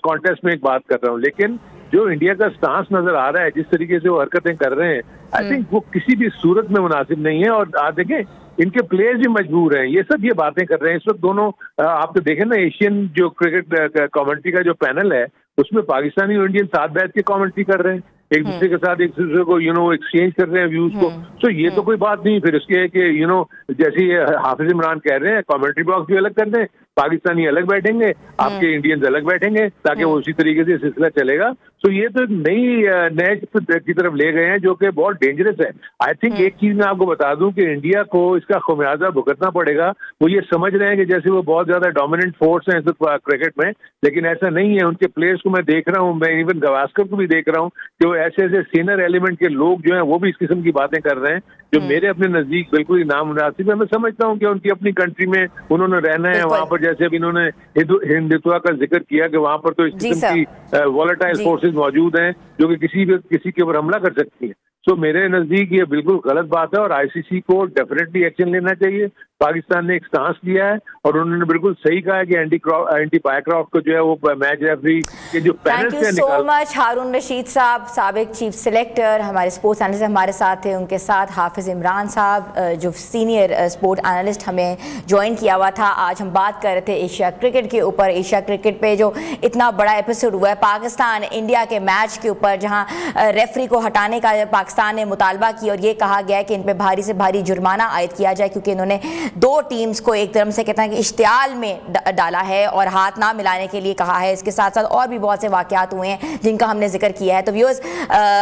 कॉन्टेस्ट में एक बात कर रहा हूँ, लेकिन जो इंडिया का स्टांस नजर आ रहा है, जिस तरीके से वो हरकतें कर रहे हैं, आई थिंक वो किसी भी सूरत में मुनासिब नहीं है। और आप देखें इनके प्लेयर्स भी मजबूर हैं, ये सब ये बातें कर रहे हैं इस वक्त दोनों। आप तो देखें ना, एशियन जो क्रिकेट कमेंट्री का जो पैनल है उसमें पाकिस्तानी और इंडियन साथ बैठ के कमेंट्री कर रहे हैं, एक दूसरे के साथ एक दूसरे को एक्सचेंज कर रहे हैं व्यूज को। तो ये तो कोई बात नहीं। फिर उसके कि जैसे हाफिज इमरान कह रहे हैं कमेंट्री बॉक्स भी अलग कर दें, पाकिस्तानी अलग बैठेंगे, आपके इंडियंस अलग बैठेंगे, ताकि वो उसी तरीके से सिलसिला चलेगा। तो ये तो नए की तरफ ले गए हैं जो कि बहुत डेंजरस है। आई थिंक एक चीज मैं आपको बता दूं कि इंडिया को इसका खमियाजा भुगतना पड़ेगा। वो ये समझ रहे हैं कि जैसे वो बहुत ज्यादा डोमिनेंट फोर्स है क्रिकेट में, लेकिन ऐसा नहीं है। उनके प्लेयर्स को मैं देख रहा हूँ, मैं इवन गवास्कर को भी देख रहा हूँ कि वो ऐसे ऐसे सीनियर एलिमेंट के लोग जो हैं वो भी इस किस्म की बातें कर रहे हैं जो मेरे अपने नजदीक बिल्कुल ही नामुनासिब है। मैं समझता हूँ कि उनकी अपनी कंट्री में उन्होंने रहना है, वहां पर जैसे अभी इन्होंने हिंदुत्व का जिक्र किया कि वहां पर तो इस किस्म की वॉलेटाइल फोर्सेज मौजूद हैं जो कि किसी के ऊपर हमला कर सकती हैं। तो मेरे नजदीक ये बिल्कुल गलत बात है और आईसीसी को डेफिनेटली एक्शन लेना चाहिए। पाकिस्तान ने एक स्टांस लिया है और उन्होंने बिल्कुल सही कहा है कि एंटी बायक्रॉफ्ट को जो है वो मैच रेफरी के जो पैनल से निकाल। थैंक यू सो मच हारून रशीद साहब, साबिक चीफ सिलेक्टर, हमारे स्पोर्ट्स एनालिस्ट हमारे साथ थे। उनके साथ हाफिज इमरान साहब जो सीनियर स्पोर्ट एनालिस्ट हमें ज्वाइन किया हुआ था। आज हम बात कर रहे थे एशिया क्रिकेट के ऊपर। एशिया क्रिकेट पे जो इतना बड़ा एपिसोड हुआ है पाकिस्तान इंडिया के मैच के ऊपर, जहाँ रेफरी को हटाने का पाकिस्तान ने मुतालबा किया और ये कहा गया है कि इन पे भारी से भारी जुर्माना आयद किया जाए, क्योंकि इन्होंने दो टीम्स को एक तरह से कहते हैं कि इश्तियाल में डाला है और हाथ ना मिलाने के लिए कहा है। इसके साथ साथ और भी बहुत से वाकयात हुए हैं जिनका हमने जिक्र किया है। तो व्यूअर्स,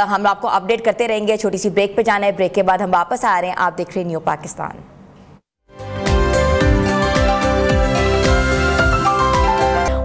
हम आपको अपडेट करते रहेंगे। छोटी सी ब्रेक पे जाना है, ब्रेक के बाद हम वापस आ रहे हैं। आप देख रहे हैं new Pakistan.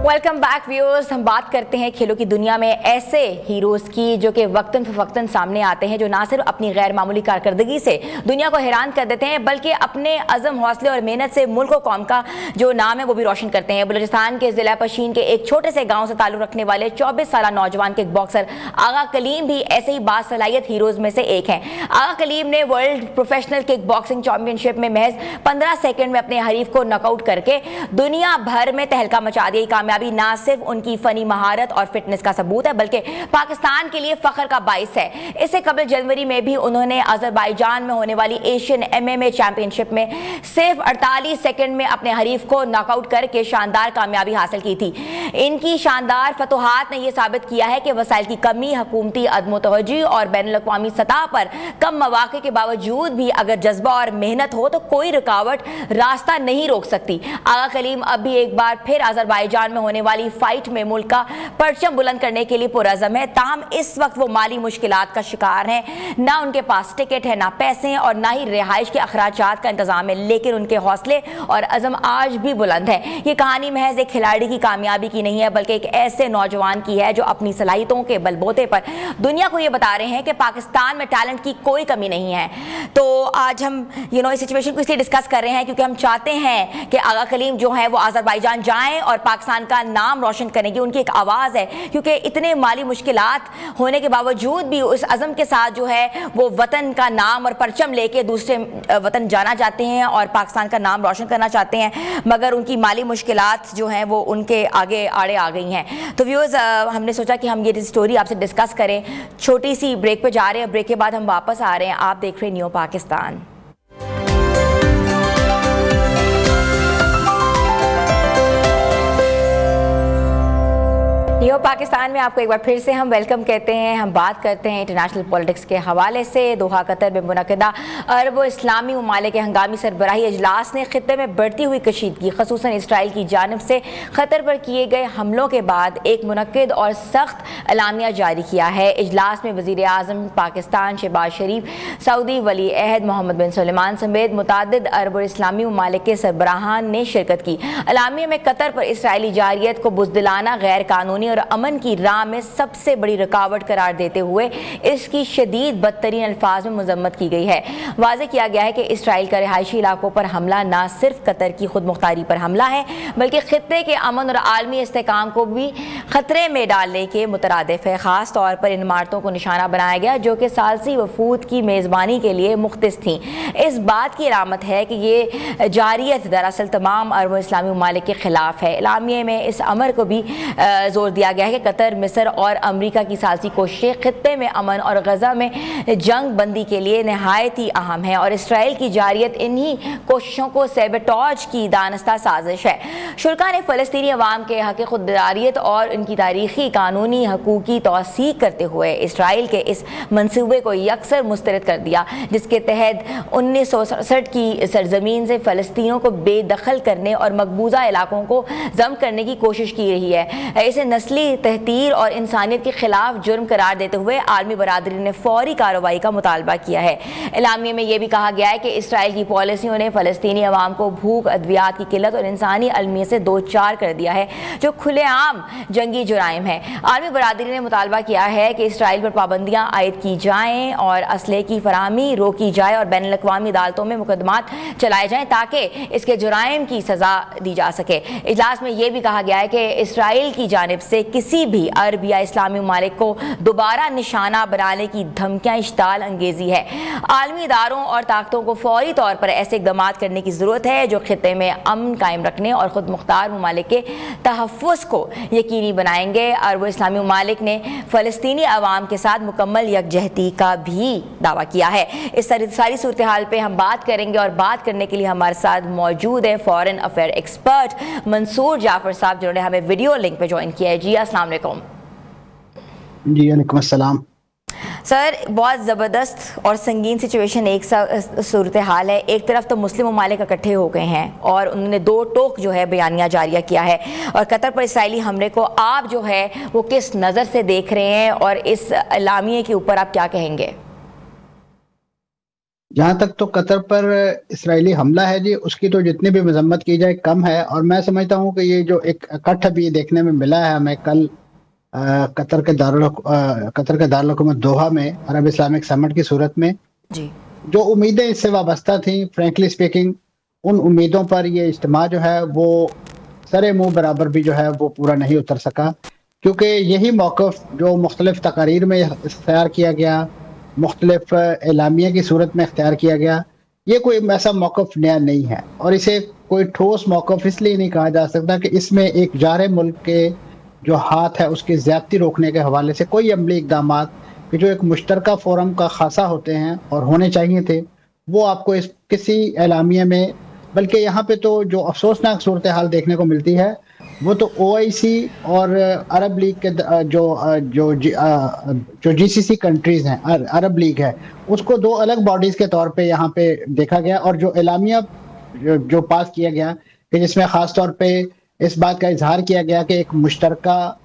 Welcome back viewers. हम बात करते हैं खेलों की दुनिया में ऐसे हीरोज की जो कि वक्तन फवक्तन सामने आते हैं, जो ना सिर्फ अपनी गैर मामूली कारकर्दगी से दुनिया को हैरान कर देते हैं, बल्कि अपने अज़म, हौसले और मेहनत से मुल्क और कौम का जो नाम है वो भी रोशन करते हैं। बलूचिस्तान के जिला पशीन के एक छोटे से गाँव से ताल्लुक़ रखने वाले 24 साल नौजवान किक बॉक्सर आगा कलीम भी ऐसे ही बासलाहियत हीरोज में से एक हैं। आगा कलीम ने world professional kick boxing championship में महज 15 सेकंड में अपने हरीफ को नॉकआउट करके दुनिया भर में तहलका मचा दिया। कामयाबी ना सिर्फ उनकी फनी महारत और फिटनेस का सबूत है, बल्कि पाकिस्तान के लिए फख्र का बाइस है। इससे कबल जनवरी में भी उन्होंने अजरबैजान में होने वाली एशियन MMA चैंपियनशिप में सिर्फ 48 सेकंड में अपने हरीफ को नॉकआउट करके शानदार कामयाबी हासिल की थी। इनकी शानदार फतुहात ने यह साबित किया है कि वसाइल की कमी, हुकूमती अदम-ओ-तवज्जुही और बैनुल-अक़वामी सतह पर कम मौक़े के बावजूद भी अगर जज्बा और मेहनत हो तो कोई रुकावट रास्ता नहीं रोक सकती। आगा कलीम अब भी एक बार फिर अजरबैजान में होने वाली फाइट में मुल्क का परचम बुलंद करने के लिए पुरअज़म है। ताहम इस वक्त वो माली मुश्किलात का शिकार हैं। ना उनके पास टिकट है, ना पैसे हैं और ना ही रिहाइश के अखराजात का इंतजाम है, लेकिन उनके हौसले और अज़म आज भी बुलंद है। ये कहानी महज एक खिलाड़ी की कामयाबी की नहीं है, बल्कि एक ऐसे नौजवान की है जो अपनी सलाहियतों के बलबूते पर दुनिया को ये बता रहे हैं कि पाकिस्तान में टैलेंट की कोई कमी नहीं है। तो आज हम इस सिचुएशन को इसलिए डिस्कस कर रहे हैं क्योंकि हम चाहते हैं कि आगा कलीम जो है वो अजरबैजान जाएं और पाकिस्तान का उनका नाम रोशन करेंगे, उनकी एक आवाज़ है, क्योंकि इतने माली मुश्किलात होने के बावजूद भी उस अज़म के साथ जो है वो वतन का नाम और परचम लेके दूसरे वतन जाना चाहते हैं और पाकिस्तान का नाम रोशन करना चाहते हैं, मगर उनकी माली मुश्किलात जो हैं वो उनके आगे आड़े आ गई हैं। तो व्यूअर्स, हमने सोचा कि हम ये स्टोरी आपसे डिस्कस करें। छोटी सी ब्रेक पे जा रहे हैं, ब्रेक के बाद हम वापस आ रहे हैं। आप देख रहे हैं न्यू पाकिस्तान। न्यू पाकिस्तान में आपको एक बार फिर से हम वेलकम कहते हैं। हम बात करते हैं इंटरनेशनल पॉलिटिक्स के हवाले से। दोहा कतर में मुनक़दा अरब इस्लामी ममालिक के हंगामी सरबराही इजलास ने खित्ते में बढ़ती हुई कशीदगी, ख़ुसूसन इसराइल की जानिब से क़तर पर किए गए हमलों के बाद एक मुनक़्क़िद और सख्त एलामिया जारी किया है। इजलास में वज़ीर आज़म पाकिस्तान शहबाज शरीफ, सऊदी वली अहद मोहम्मद बिन सलमान समेत मुतअद्दिद अरब इस्लामी ममालिक के सरबराहान ने शिरकत की। एलामिया में कतर पर इसराइली जारियत को बुज़दिलाना, गैर कानूनी और अमन की राह में सबसे बड़ी रुकावट करार देते हुए इसकी शदीद बदतरीन अल्फाज में मजम्मत की गई है। वाज़ेह किया गया है कि इसराइल का रिहायशी इलाकों पर हमला न सिर्फ कतर की खुद मुख्तारी पर हमला है, बल्कि खित्ते के अमन और आलमी इस्तेहकाम को भी खतरे में डालने के मुतरादिफ है। ख़ास तौर पर इन इमारतों को निशाना बनाया गया जो कि सालसी वफूद की मेज़बानी के लिए मुख्तस थीं। इस बात की अलामत है कि ये जारियत दरअसल तमाम अरब इस्लामी ममालिक के खिलाफ है। एलामिया में इस अमर को भी जोर दिया गया है कि कतर, मिस्र और अमरीका की सालसी कोशिशें खित्ते में अमन और गजा में जंग बंदी के लिए नहायत ही अहम है और इसराइल की जारियत इन्हीं कोशिशों को सेबेटॉज की दानस्ता साजिश है। शुरा ने फ़लस्तीनी अवाम के हक़ खुददारियत और उनकी तारीखी कानूनी हकूक़ की तौसीक़ करते हुए इसराइल के इस मनसूबे को यकसर मुस्तरद कर दिया, जिसके तहत 1967 की सरजमीन से फ़लस्तीनों को बेदखल करने और मकबूजा इलाकों को जम करने की कोशिश की रही है। इसे नस्ली तहतीर और इंसानियत के खिलाफ जुर्म करार देते हुए आलमी बरादरी ने फौरी कार्रवाई का मुतालबा किया है। एलामिया में यह भी कहा गया है कि इसराइल की पॉलिसियों ने फ़लस्तीनी अवाम को भूख, अद्वियात की किल्लत और इंसानी अलमियत से दो चार कर दिया है, जो खुलेआम जंगी जुराइम है। आलमी बरादरी ने मुतालबा किया है कि इसराइल पर पाबंदियाँ आयद की जाएँ और असले की फराहमी रोकी जाए और बैनुल अक़वामी अदालतों में मुकदमात चलाए जाएँ ताकि इसके जुराइम की सज़ा दी जा सके। इजलास में यह भी कहा गया है कि इसराइल की जानिब से किसी भी अरब या इस्लामी ममालिक को दोबारा निशाना बनाने की धमकियां इश्ताल अंगेजी है। आलमी इदारों और ताकतों को फौरी तौर पर ऐसे इक़दाम करने की ज़रूरत है जो खित्ते में अमन कायम रखने और ख़ुद मुख्तार ममालिक के तहफ़्फ़ुज़ को यकीनी बनाएंगे। अरब इस्लामी ममालिक ने फ़लस्तीनी अवाम के साथ मुकम्मल यकजहती का भी दावा किया है। इस सारी सूरत हाल पर हम बात करेंगे और बात करने के लिए हमारे साथ मौजूद है foreign affair expert Mansoor Jafar साहब, जिन्होंने हमें वीडियो लिंक पे ज्वाइन किया है। जी अस्सलाम वालेकुम। जी वालेकुम अस्सलाम। सर, बहुत ज़बरदस्त और संगीन सिचुएशन एक सूरत हाल है। एक तरफ तो मुस्लिम ममालिक इकट्ठे हो गए हैं और उन्होंने दो टोक जो है बयानिया जारिया किया है, और कतर पर इसराइली हमले को आप जो है वो किस नज़र से देख रहे हैं और इस एलामिये के ऊपर आप क्या कहेंगे? जहाँ तक तो कतर पर इसराइली हमला है जी, उसकी तो जितनी भी मजम्मत की जाए कम है। और मैं समझता हूँ कि ये जो एक इकट्ठ अभी देखने में मिला है हमें कल कतर के दारुल हुकूमत दोहा में अरब इस्लामिक समिट की सूरत में जी, जो उम्मीदें इससे वाबस्ता थी, फ्रेंकली स्पीकिंग उन उम्मीदों पर ये इज्तिमा जो है वो सरे मुँह बराबर भी जो है वो पूरा नहीं उतर सका, क्योंकि यही मौक़िफ़ जो मुख्तलिफ तकारीर में इख्तियार किया गया, मुख्तलिफ एलामिया की सूरत में इख्तियार किया गया, ये कोई ऐसा मौक़िफ़ नया नहीं है। और इसे कोई ठोस मौक़िफ़ इसलिए नहीं कहा जा सकता कि इसमें एक जारे मुल्क के जो हाथ है उसकी ज़्यादती रोकने के हवाले से कोई अमली इक़दाम कि जो एक मुश्तरका फोरम का खासा होते हैं और होने चाहिए थे, वो आपको इस किसी एलामिया में, बल्कि यहाँ पे तो जो अफसोसनाक सूरत हाल देखने को मिलती है वो तो OIC और अरब लीग के जो GCC कंट्रीज़ हैं, अरब लीग है, उसको दो अलग बॉडीज़ के तौर पे यहाँ पे देखा गया। और जो एलामिया जो पास किया गया कि जिसमें ख़ास तौर पे इस बात का इजहार किया गया कि एक मुश्तरका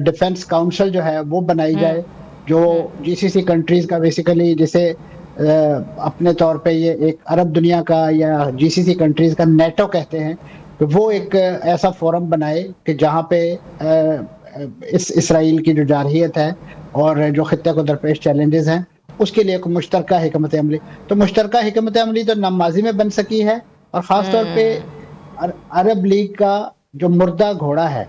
डिफेंस काउंसिल जो है वो बनाई जाए, जो GCC कंट्रीज़ का बेसिकली जिसे अपने तौर पे ये एक अरब दुनिया का या GCC कंट्रीज़ का नेटो कहते हैं, तो वो एक ऐसा फोरम बनाए कि जहाँ पे इस इसराइल की जो जारहियत है और जो खित्ते को दरपेश चैलेंजेस हैं उसके लिए एक मुश्तरका हिकमत अमली, तो मुश्तरका हिकमत अमली तो नामाजी में बन सकी है। और ख़ास तौर पे अरब लीग का जो मुर्दा घोड़ा है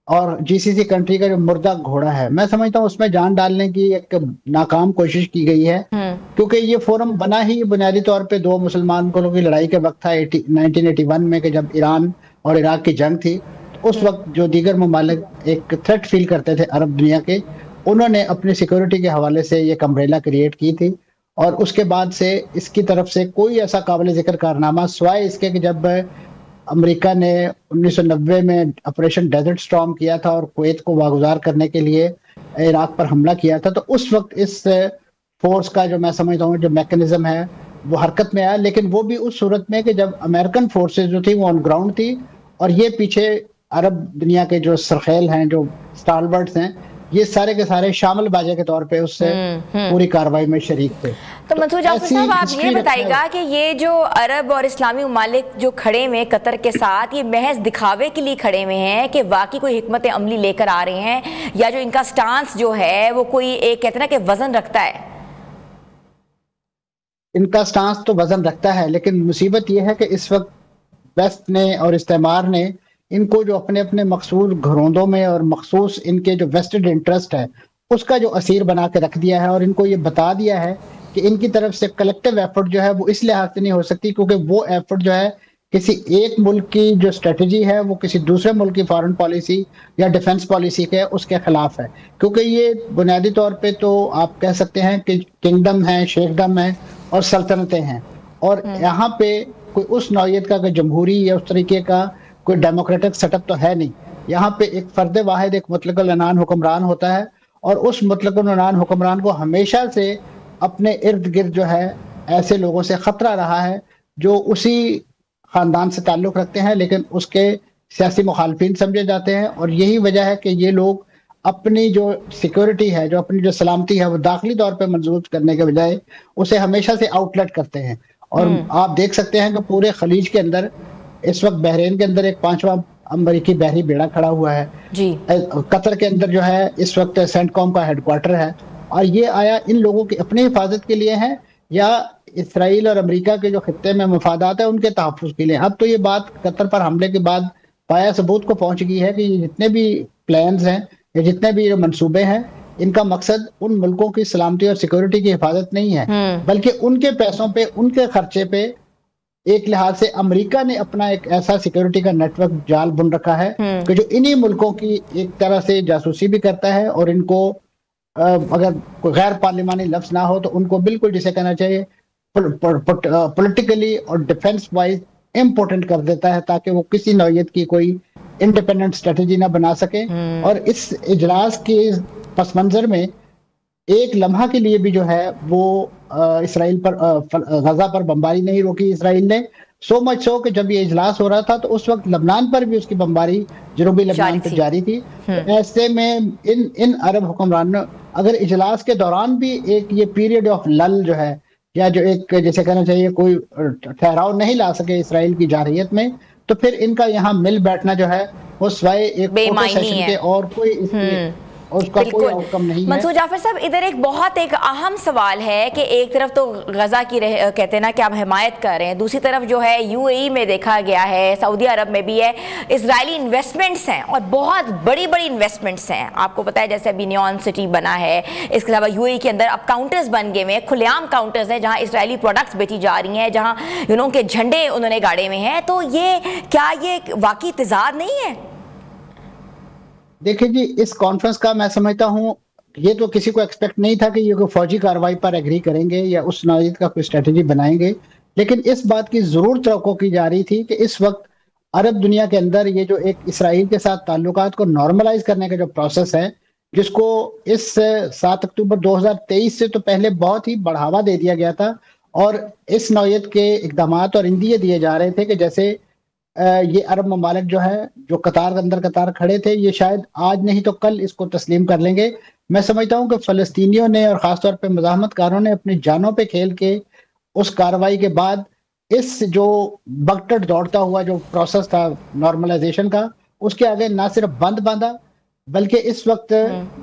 और जीसीसी कंट्री का जो मुर्दा घोड़ा है, मैं समझता हूँ उसमें जान डालने की एक नाकाम कोशिश की गई है। क्योंकि ये फोरम बना ही बुनियादी तौर पे दो मुसलमान मुल्कों की लड़ाई के वक्त था 1981 में, कि जब ईरान और इराक की जंग थी। तो उस वक्त जो दीगर ममालिक एक थ्रेट फील करते थे अरब दुनिया के, उन्होंने अपनी सिक्योरिटी के हवाले से ये अम्ब्रेला क्रिएट की थी। और उसके बाद से इसकी तरफ से कोई ऐसा काबिल जिक्र कारनामा सिवाय इसके कि जब अमेरिका ने 1990 में ऑपरेशन डेजर्ट स्टॉर्म किया था और कुवैत को वागुजार करने के लिए इराक पर हमला किया था, तो उस वक्त इस फोर्स का जो मैं समझता हूँ जो मैकेनिज्म है वो हरकत में आया। लेकिन वो भी उस सूरत में कि जब अमेरिकन फोर्सेज जो थी वो ऑन ग्राउंड थी और ये पीछे अरब दुनिया के जो सरखेल हैं, जो स्टालवर्ड्स हैं, ये सारे के सारे शामिल बाजे के तौर पे उससे पूरी कार्रवाई में शरीक थे। तो मंसूर जाफर साहब, आप ये बताइएगा कि ये जो अरब और इस्लामी ममालिक जो खड़े हुए कतर के साथ, ये महज दिखावे के लिए खड़े हुए हैं कि वाकई कोई हिकमत अमली लेकर आ रहे हैं, या जो इनका स्टांस जो है वो कोई एक कहते ना कि वजन रखता है? इनका स्टांस तो वजन रखता है, लेकिन मुसीबत यह है कि इस वक्त वेस्ट ने और इस्तेमार ने इनको जो अपने अपने मखसूस घरोंदों में और मखसूस इनके जो वेस्टेड इंटरेस्ट है उसका जो असीर बना के रख दिया है। और इनको ये बता दिया है कि इनकी तरफ से कलेक्टिव एफर्ट जो है वो इस लिहाज से नहीं हो सकती, क्योंकि वो एफर्ट जो है किसी एक मुल्क की जो स्ट्रेटजी है वो किसी दूसरे मुल्क की फॉरेन पॉलिसी या डिफेंस पॉलिसी के उसके खिलाफ है। क्योंकि ये बुनियादी तौर पे तो आप कह सकते हैं कि किंगडम है, शेखडम है और सल्तनतें हैं, और यहाँ पे कोई उस नौयत का जमहूरी या उस तरीके का कोई डेमोक्रेटिक सेटअप तो है नहीं। यहाँ पे एक फर्द वाहिद एक मुतलकुल अनान हुक्मरान होता है, और उस मुतलकुल अनान हुक्मरान को हमेशा से अपने इर्द गिर्द जो है ऐसे लोगों से खतरा रहा है जो उसी खानदान से ताल्लुक़ रखते हैं लेकिन उसके सियासी मुखालफिन समझे जाते हैं। और यही वजह है कि ये लोग अपनी जो सिक्योरिटी है, जो अपनी जो सलामती है, वो दाखिली तौर पर मंजूर करने के बजाय उसे हमेशा से आउटलेट करते हैं। और आप देख सकते हैं कि पूरे खलीज के अंदर इस वक्त बहरीन के अंदर एक 5वां अमरीकी बहरी बेड़ा खड़ा हुआ है जी। कतर के अंदर जो है इस वक्त सेंटकॉम का हेडक्वार्टर है, और ये आया इन लोगों की अपनी हिफाजत के लिए है या इसराइल और अमेरिका के जो खित्ते में मफादात है उनके तहफ़्फ़ुज़ के लिए। अब तो ये बात कतर पर हमले के बाद पाया सबूत को पहुंच गई है कि ये जितने भी प्लान्स हैं या जितने भी मंसूबे हैं, इनका मकसद उन मुल्कों की सलामती और सिक्योरिटी की हिफाजत नहीं है, बल्कि उनके पैसों पे, उनके खर्चे पे एक लिहाज से अमेरिका ने अपना एक ऐसा सिक्योरिटी का नेटवर्क जाल बुन रखा है कि जो इन्हीं मुल्कों की एक तरह से जासूसी भी करता है, और इनको अगर कोई गैर पार्लिमानी लफ्ज ना हो तो उनको बिल्कुल जिसे कहना चाहिए पॉलिटिकली और डिफेंस वाइज इम्पोर्टेंट कर देता है, ताकि वो किसी नौयत की कोई इंडिपेंडेंट स्ट्रेटेजी ना बना सके। और इस इजलास के पस मंजर में एक लम्हा के लिए भी जो है वो इसराइल पर गजा पर बमबारी नहीं रोकी इसराइल ने। सो मच सो कि जब ये इजलास हो रहा था तो उस वक्त लबनान पर भी उसकी बमबारी जनूबी लबनान पर जारी थी। ऐसे में इन अरब हुक्मरानों अगर इजलास के दौरान भी एक ये पीरियड ऑफ लल जो है, या जो एक जैसे कहना चाहिए कोई ठहराव नहीं ला सके इसराइल की जारहियत में, तो फिर इनका यहाँ मिल बैठना जो है वो स्वयं एक फोटो सेशन के और कोई उसका कोई आउटकम नहीं है। मंसूर जाफर साहब, इधर एक बहुत एक अहम सवाल है कि एक तरफ तो गजा की कहते हैं ना कि आप हिमायत कर रहे हैं, दूसरी तरफ जो है यूएई में देखा गया है, सऊदी अरब में भी है, इजरायली इन्वेस्टमेंट्स हैं और बहुत बड़ी बड़ी इन्वेस्टमेंट्स हैं। आपको पता है जैसे अभी नियॉन सिटी बना है, इसके अलावा यूएई के अंदर अब काउंटर्स बन गए हैं, खुलेआम काउंटर्स हैं जहाँ इसराइली प्रोडक्ट्स बेची जा रही हैं, जहाँ के झंडे उन्होंने गाड़े में हैं। तो ये क्या ये वाकई तेजाब नहीं है? देखिए जी, इस कॉन्फ्रेंस का मैं समझता हूँ ये तो किसी को एक्सपेक्ट नहीं था कि ये कोई फौजी कार्रवाई पर एग्री करेंगे या उस नौयत का कोई स्ट्रेटजी बनाएंगे, लेकिन इस बात की जरूर तवक्को की जा रही थी कि इस वक्त अरब दुनिया के अंदर ये जो एक इसराइल के साथ ताल्लुकात को नॉर्मलाइज करने का जो प्रोसेस है, जिसको इस 7 अक्टूबर 2023 से तो पहले बहुत ही बढ़ावा दे दिया गया था, और इस नौयत के इकदाम और इंदिए दिए जा रहे थे कि जैसे ये अरब ममालिक जो है जो कतार के अंदर कतार खड़े थे, ये शायद आज नहीं तो कल इसको तस्लीम कर लेंगे। मैं समझता हूँ कि फ़लस्तीनियों ने और ख़ासतौर पे मुज़ाहमतकारों ने अपनी जानों पे खेल के उस कार्रवाई के बाद इस जो बगटट दौड़ता हुआ जो प्रोसेस था नॉर्मलाइजेशन का, उसके आगे ना सिर्फ बंद बांधा बल्कि इस वक्त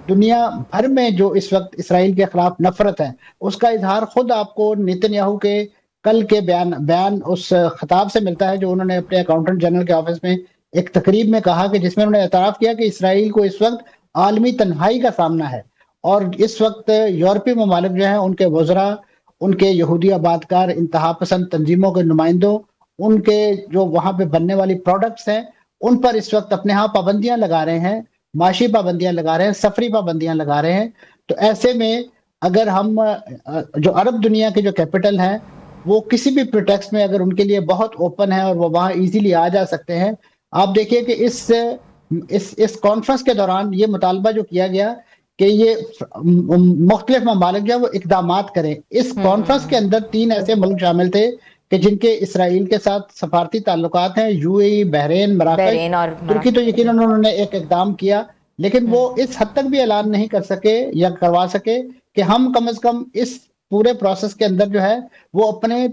दुनिया भर में जो इस वक्त इसराइल के खिलाफ नफरत है उसका इजहार खुद आपको नेतन्याहू के कल के बयान उस खिताब से मिलता है जो उन्होंने अपने अकाउंटेंट जनरल के ऑफिस में एक तकरीब में कहा कि जिसमें उन्होंने एतराफ़ किया कि इसराइल को इस वक्त आलमी तन्हाई का सामना है और इस वक्त यूरोपीय ममालिक जो हैं उनके वज़रा, उनके यहूदी आबादकार इंतहा पसंद तंजीमों के नुमाइंदों, उनके जो वहाँ पे बनने वाली प्रोडक्ट्स हैं उन पर इस वक्त अपने यहाँ पाबंदियां लगा रहे हैं, माशी पाबंदियां लगा रहे हैं, सफरी पाबंदियां लगा रहे हैं। तो ऐसे में अगर हम जो अरब दुनिया के जो कैपिटल हैं वो किसी भी प्रिटेक्स्ट में अगर उनके लिए बहुत ओपन है और वो वहाँ इजीली आ जा सकते हैं। आप देखिए कि इस कॉन्फ्रेंस के दौरान ये मुतालबा जो किया गया कि ये मुख्तलिफ ममालिक जो है वो इकदामात करें। इस कॉन्फ्रेंस के अंदर 3 ऐसे मुल्क शामिल थे कि जिनके इसराइल के साथ सफारती ताल्लुकात हैं, यूएई, बहरीन, मराकश और तुर्की। तो यकीनन उन्होंने एक इकदाम किया, लेकिन वो इस हद तक भी ऐलान नहीं कर सके या करवा सके कि हम कम से कम इस पूरे प्रोसेस के अंदर जो है वो अपने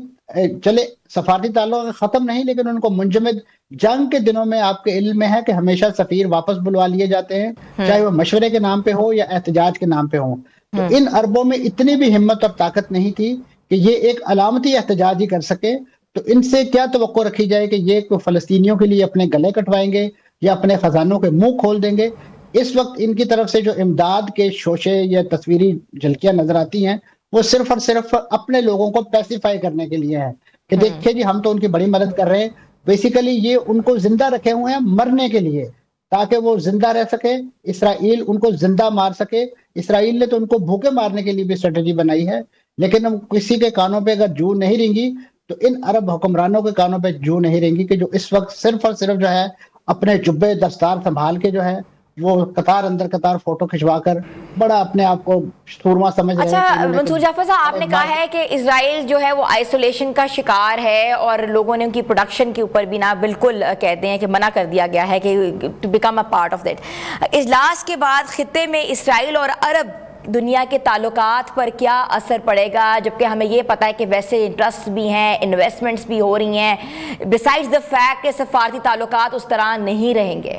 चले सफारती ताल्लुक खत्म नहीं, लेकिन उनको मुंजमद जंग के दिनों में आपके इल्म में है कि हमेशा सफीर वापस बुलवा लिए जाते हैं, चाहे वो मशवरे के नाम पे हो या एहतजाज के नाम पे हो। तो इन अरबों में इतनी भी हिम्मत और ताकत नहीं थी कि ये एक अलामती एहतजाज ही कर सके। तो इनसे क्या तवक्को रखी जाए कि ये फ़लस्तीनियों के लिए अपने गले कटवाएंगे या अपने खजानों के मुंह खोल देंगे। इस वक्त इनकी तरफ से जो इमदाद के शोशे या तस्वीरी झलकियां नजर आती हैं वो सिर्फ और सिर्फ अपने लोगों को पैसिफाई करने के लिए है कि देखिए जी हम तो उनकी बड़ी मदद कर रहे हैं। बेसिकली ये उनको जिंदा रखे हुए हैं मरने के लिए, ताकि वो जिंदा रह सके, इसराइल उनको जिंदा मार सके। इसराइल ने तो उनको भूखे मारने के लिए भी स्ट्रेटजी बनाई है, लेकिन हम किसी के कानों पे अगर जू नहीं रेंगी तो इन अरब हुक्मरानों के कानों पे जू नहीं रेंगी कि जो इस वक्त सिर्फ और सिर्फ जो है अपने जुब्बे दस्तार संभाल के जो है वो कतार अंदर कतार फोटो खिंचवाकर बड़ा अपने आप को सूरमा समझ रहे हैं। अच्छा मंसूर जाफर साहब, आपने कहा है कि इजराइल जो है वो आइसोलेशन का शिकार है और लोगों ने उनकी प्रोडक्शन के ऊपर भी ना बिल्कुल कहते हैं कि मना कर दिया गया है कि to become a part of that. इजलास के बाद खित्ते में इजराइल और अरब दुनिया के ताल्लुकात पर क्या असर पड़ेगा, जबकि हमें ये पता है कि वैसे इंटरेस्ट भी हैं, इन्वेस्टमेंट्स भी हो रही हैं, बिसाइड्स द फैक्ट कि सफारती ताल्लुकात उस तरह नहीं रहेंगे?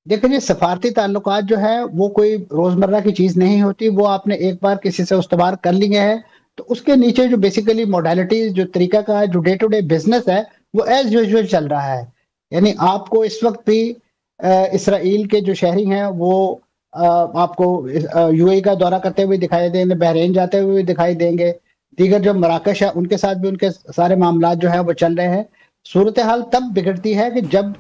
देखिए सफारती ताल्लुकात जो है वो कोई रोजमर्रा की चीज नहीं होती। वो आपने एक बार किसी से उस्तवार कर लिए हैं तो उसके नीचे जो बेसिकली मोडालिटीज जो तरीका का है, जो डे टू डे बिजनेस है वो एज यूजुअल चल रहा है। यानी आपको इस वक्त भी इसराइल के जो शहरी हैं वो आपको यूएई का दौरा करते हुए दिखाई देंगे, बहरीन जाते हुए दिखाई देंगे, दीगर जो मराकश है उनके साथ भी उनके सारे मामला जो है वो चल रहे हैं। सूरत हाल तब बिगड़ती है कि जब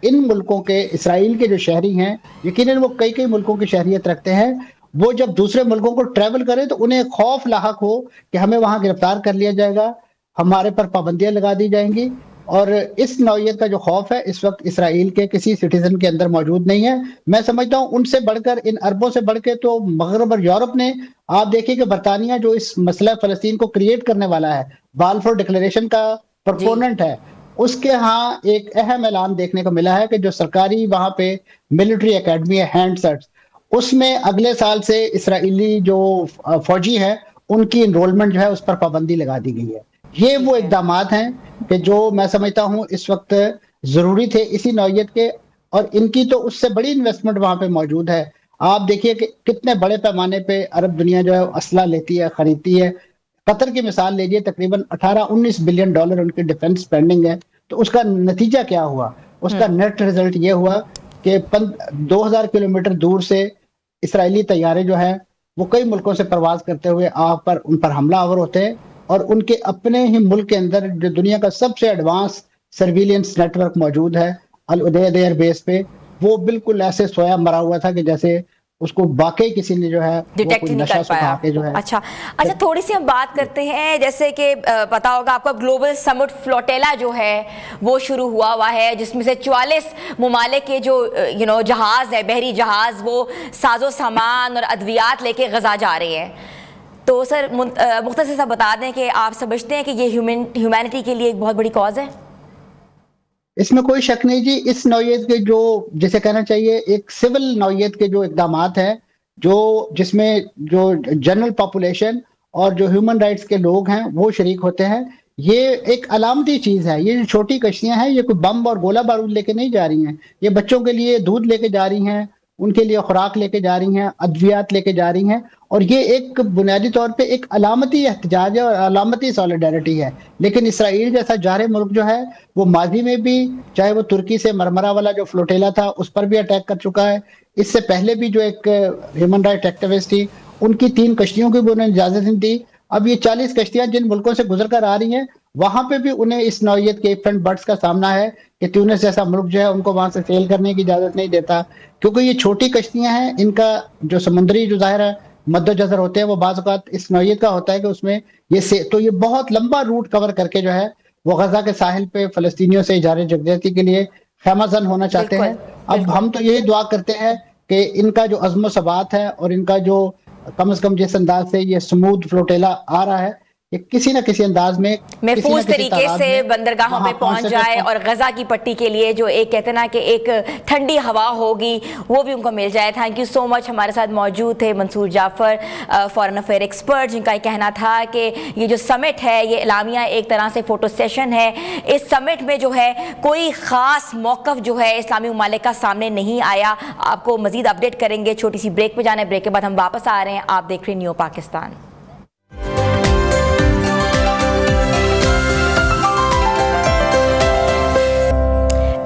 इन मुल्कों के इसराइल के जो शहरी हैं, यकीनन वो कई कई मुल्कों की शहरियत रखते हैं, वो जब दूसरे मुल्कों को ट्रैवल करें तो उन्हें खौफ लाहक हो कि हमें वहां गिरफ्तार कर लिया जाएगा, हमारे पर पाबंदियां लगा दी जाएंगी। और इस नौइयत का जो खौफ है इस वक्त इसराइल के किसी सिटीजन के अंदर मौजूद नहीं है। मैं समझता हूँ उनसे बढ़कर, इन अरबों से बढ़ के तो मगरब और यूरोप ने, आप देखिए कि बरतानिया जो इस मसला फलस्तीन को क्रिएट करने वाला है, बाल्फोर डिक्लेरेशन का प्रोपोनेंट है, उसके यहाँ एक अहम ऐलान देखने को मिला है कि जो सरकारी वहां पे मिलिट्री एकेडमी है हैंडसर्ट्स, उसमें अगले साल से इसराइली जो फौजी है उनकी इनरोलमेंट जो है उस पर पाबंदी लगा दी गई है। ये वो इकदामात हैं कि जो मैं समझता हूँ इस वक्त जरूरी थे इसी नौइयत के, और इनकी तो उससे बड़ी इन्वेस्टमेंट वहां पे मौजूद है। आप देखिए कि कितने बड़े पैमाने पे अरब दुनिया जो है असला लेती है, खरीदती है। कतर की मिसाल लीजिए, तकरीबन 18-19 बिलियन डॉलर उनकी डिफेंस स्पेंडिंग है। तो उसका नतीजा क्या हुआ? उसका नेट रिजल्ट ये हुआ कि 2000 किलोमीटर दूर से इसराइली तैयारे जो है वो कई मुल्कों से प्रवास करते हुए उन पर हमलावर होते हैं, और उनके अपने ही मुल्क के अंदर जो दुनिया का सबसे एडवांस सर्विलियंस नेटवर्क मौजूद है अल उदैद एयर बेस पे, वो बिल्कुल ऐसे सोया मरा हुआ था कि जैसे उसको वाकई किसी ने जो है डिटेक्ट नहीं कर पाया। जो है अच्छा, थोड़ी सी हम बात करते हैं, जैसे कि पता होगा आपको ग्लोबल समिट फ्लोटेला जो है वो शुरू हुआ है, जिसमें से 44 ममालिक के जो जहाज है, बहरी जहाज, वो साजो सामान और अद्वियात लेके गजा जा रहे हैं। तो सर मुख्तसर सा बता दें कि आप समझते हैं कि ये ह्यूमैनिटी के लिए एक बहुत बड़ी कॉज है? इसमें कोई शक नहीं जी। इस नौइयत के जो, जिसे कहना चाहिए एक सिविल नौइयत के जो इकदामात हैं, जो जिसमें जो जनरल पॉपुलेशन और जो ह्यूमन राइट्स के लोग हैं वो शरीक होते हैं, ये एक अलामती चीज़ है। ये जो छोटी कश्तियां हैं ये कोई बम और गोला बारूद लेके नहीं जा रही हैं, ये बच्चों के लिए दूध लेके जा रही हैं, उनके लिए खुराक लेके जा रही हैं, अद्वियात लेके जा रही हैं, और ये एक बुनियादी तौर पे एक अलामती एहतजाज है और अलामती सॉलिडारिटी है। लेकिन इसराइल जैसा जारे मुल्क जो है वो माजी में भी, चाहे वो तुर्की से मरमरा वाला जो फ्लोटेला था उस पर भी अटैक कर चुका है, इससे पहले भी जो एक ह्यूमन राइट एक्टिविस्ट थी उनकी 3 कश्तियों की भी उन्होंने इजाजत नहीं दी। अब ये 40 कश्तियां जिन मुल्कों से गुजर कर आ रही हैं वहां पे भी उन्हें इस नौयत के फ्रंट बर्ड्स का सामना है कि ट्यूनिस जैसा मुल्क जो है उनको वहां से सेल करने की इजाजत नहीं देता, क्योंकि ये छोटी कश्तियां हैं, इनका जो समुद्री जो ज़ाहिर है मद्दोजहर होते हैं वो बाज़ औक़ात इस नौयत का होता है कि उसमें ये बहुत लंबा रूट कवर करके जो है वो गजा के साहिल पे फ़लस्तीनियों से इज़हार यकजहती के लिए खैमाजन होना चाहते हैं। अब हम तो यही दुआ करते हैं कि इनका जो अज़्म सबात है और इनका जो कम से कम जिस अंदाज से ये स्मूथ फ्लोटेला आ रहा है कि किसी न किसी अंदाज में महफूज तरीके से बंदरगाहों पे पहुंच जाए और गजा की पट्टी के लिए जो एक कहते ना कि एक ठंडी हवा होगी वो भी उनको मिल जाए। Thank you so much. हमारे साथ मौजूद थे Mansoor Jafar, foreign affair expert, जिनका ये कहना था कि ये जो समिट है ये इलामिया एक तरह से फोटो सेशन है। इस समिट में जो है कोई ख़ास मौक़िफ़ जो है इस्लामी ममालिक का सामने नहीं आया। आपको मज़ीद अपडेट करेंगे। छोटी सी ब्रेक पर जाना है, ब्रेक के बाद हम वापस आ रहे हैं। आप देख रहे हैं न्यू पाकिस्तान।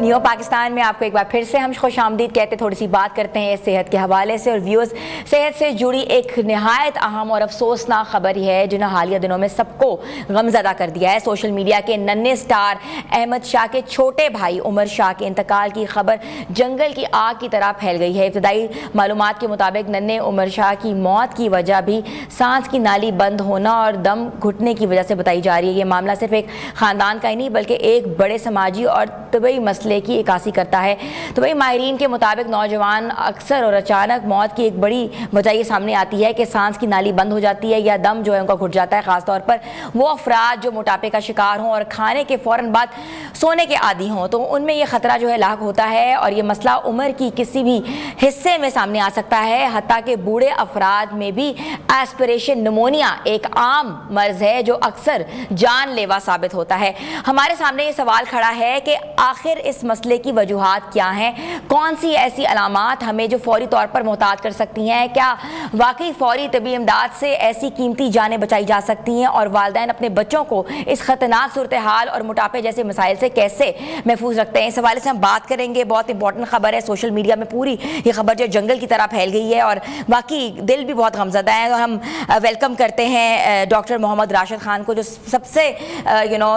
न्यू पाकिस्तान में आपको एक बार फिर से हम खुशामदीद कहते, थोड़ी सी बात करते हैं सेहत के हवाले से। और व्यूअर्स, सेहत से जुड़ी एक नहायत अहम और अफसोसनाक खबर ही है जिन्हें हालिया दिनों में सबको गमज़दा कर दिया है। सोशल मीडिया के नन्हे स्टार अहमद शाह के छोटे भाई उमर शाह के इंतकाल की खबर जंगल की आग की तरह फैल गई है। इब्तदाई मालूमात के मुताबिक नन्हे उमर शाह की मौत की वजह भी सांस की नाली बंद होना और दम घुटने की वजह से बताई जा रही है। ये मामला सिर्फ एक ख़ानदान का ही नहीं बल्कि एक बड़े समाजी और तबी मसले की इक्कासी करता है। तो भाई माहिरीन के मुताबिक नौजवान अक्सर और अचानक मौत की एक बड़ी वजह ये सामने आती है कि सांस की नाली बंद हो जाती है या दम जो है उनका घुट जाता है। खासतौर पर वो अफराद जो मोटापे का शिकार हों और खाने के फ़ौरन बाद सोने के आदी हों तो उनमें यह ख़तरा जो है लाक होता है और ये मसला उम्र की किसी भी हिस्से में सामने आ सकता है। हत्ता के बूढ़े अफराद में भी एस्पिरेशन निमोनिया एक आम मर्ज है जो अक्सर जानलेवा साबित होता है। हमारे सामने ये सवाल खड़ा है कि आखिर इस मसले की वजूहात क्या हैं? कौन सी ऐसी अलामात हमें जो फौरी तौर पर मोहतात कर सकती हैं? क्या वाकई फौरी तबी इमदाद से ऐसी कीमती जानें बचाई जा सकती हैं? और वालिदैन अपने बच्चों को इस खतरनाक सूरत हाल और मोटापे जैसे मसाइल से कैसे महफूज रखते हैं? इस हवाले से हम बात करेंगे। बहुत इंपॉर्टेंट खबर है। सोशल मीडिया में पूरी ये खबर जो जंगल की तरह फैल गई है और बाकी दिल भी बहुत गमज़दा है। तो हम वेलकम करते हैं डॉक्टर मोहम्मद राशिद खान को जो सबसे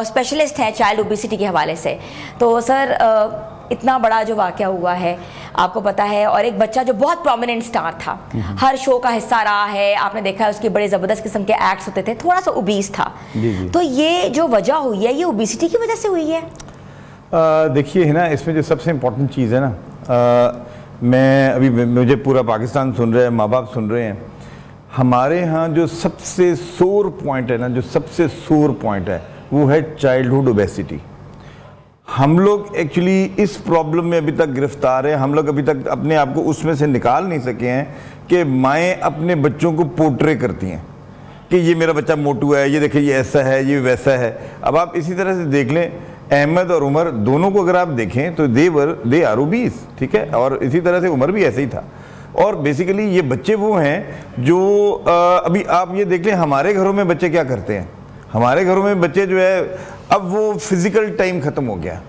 स्पेशलिस्ट हैं चाइल्ड ओबेसिटी के हवाले से। तो सर, इतना बड़ा जो वाक़या हुआ है आपको पता है, और एक बच्चा जो बहुत प्रोमिनेंट स्टार था, हर शो का हिस्सा रहा है, आपने देखा है उसके बड़े ज़बरदस्त किस्म के एक्ट्स होते थे, थोड़ा सा ओबीस था। तो ये जो वजह हुई है ये ओबेसिटी की वजह से हुई है? देखिए है ना, इसमें जो सबसे इम्पोर्टेंट चीज़ है ना, मैं अभी मुझे पूरा पाकिस्तान सुन रहे हैं, माँ बाप सुन रहे हैं। हमारे यहाँ जो सबसे सोर पॉइंट है ना, जो सबसे सोर पॉइंट है वो है चाइल्डहुड ओबेसिटी। हम लोग एक्चुअली इस प्रॉब्लम में अभी तक गिरफ्तार हैं। हम लोग अभी तक अपने आप को उसमें से निकाल नहीं सके हैं कि माएँ अपने बच्चों को पोर्ट्रे करती हैं कि ये मेरा बच्चा मोटू है, ये देखिए ये ऐसा है, ये वैसा है। अब आप इसी तरह से देख लें, अहमद और उमर दोनों को अगर आप देखें तो दे आर ओबीस, ठीक है, और इसी तरह से उमर भी ऐसे ही था। और बेसिकली ये बच्चे वो हैं जो अभी आप ये देख लें, हमारे घरों में बच्चे क्या करते हैं। हमारे घरों में बच्चे जो है, अब वो फिजिकल टाइम ख़त्म हो गया,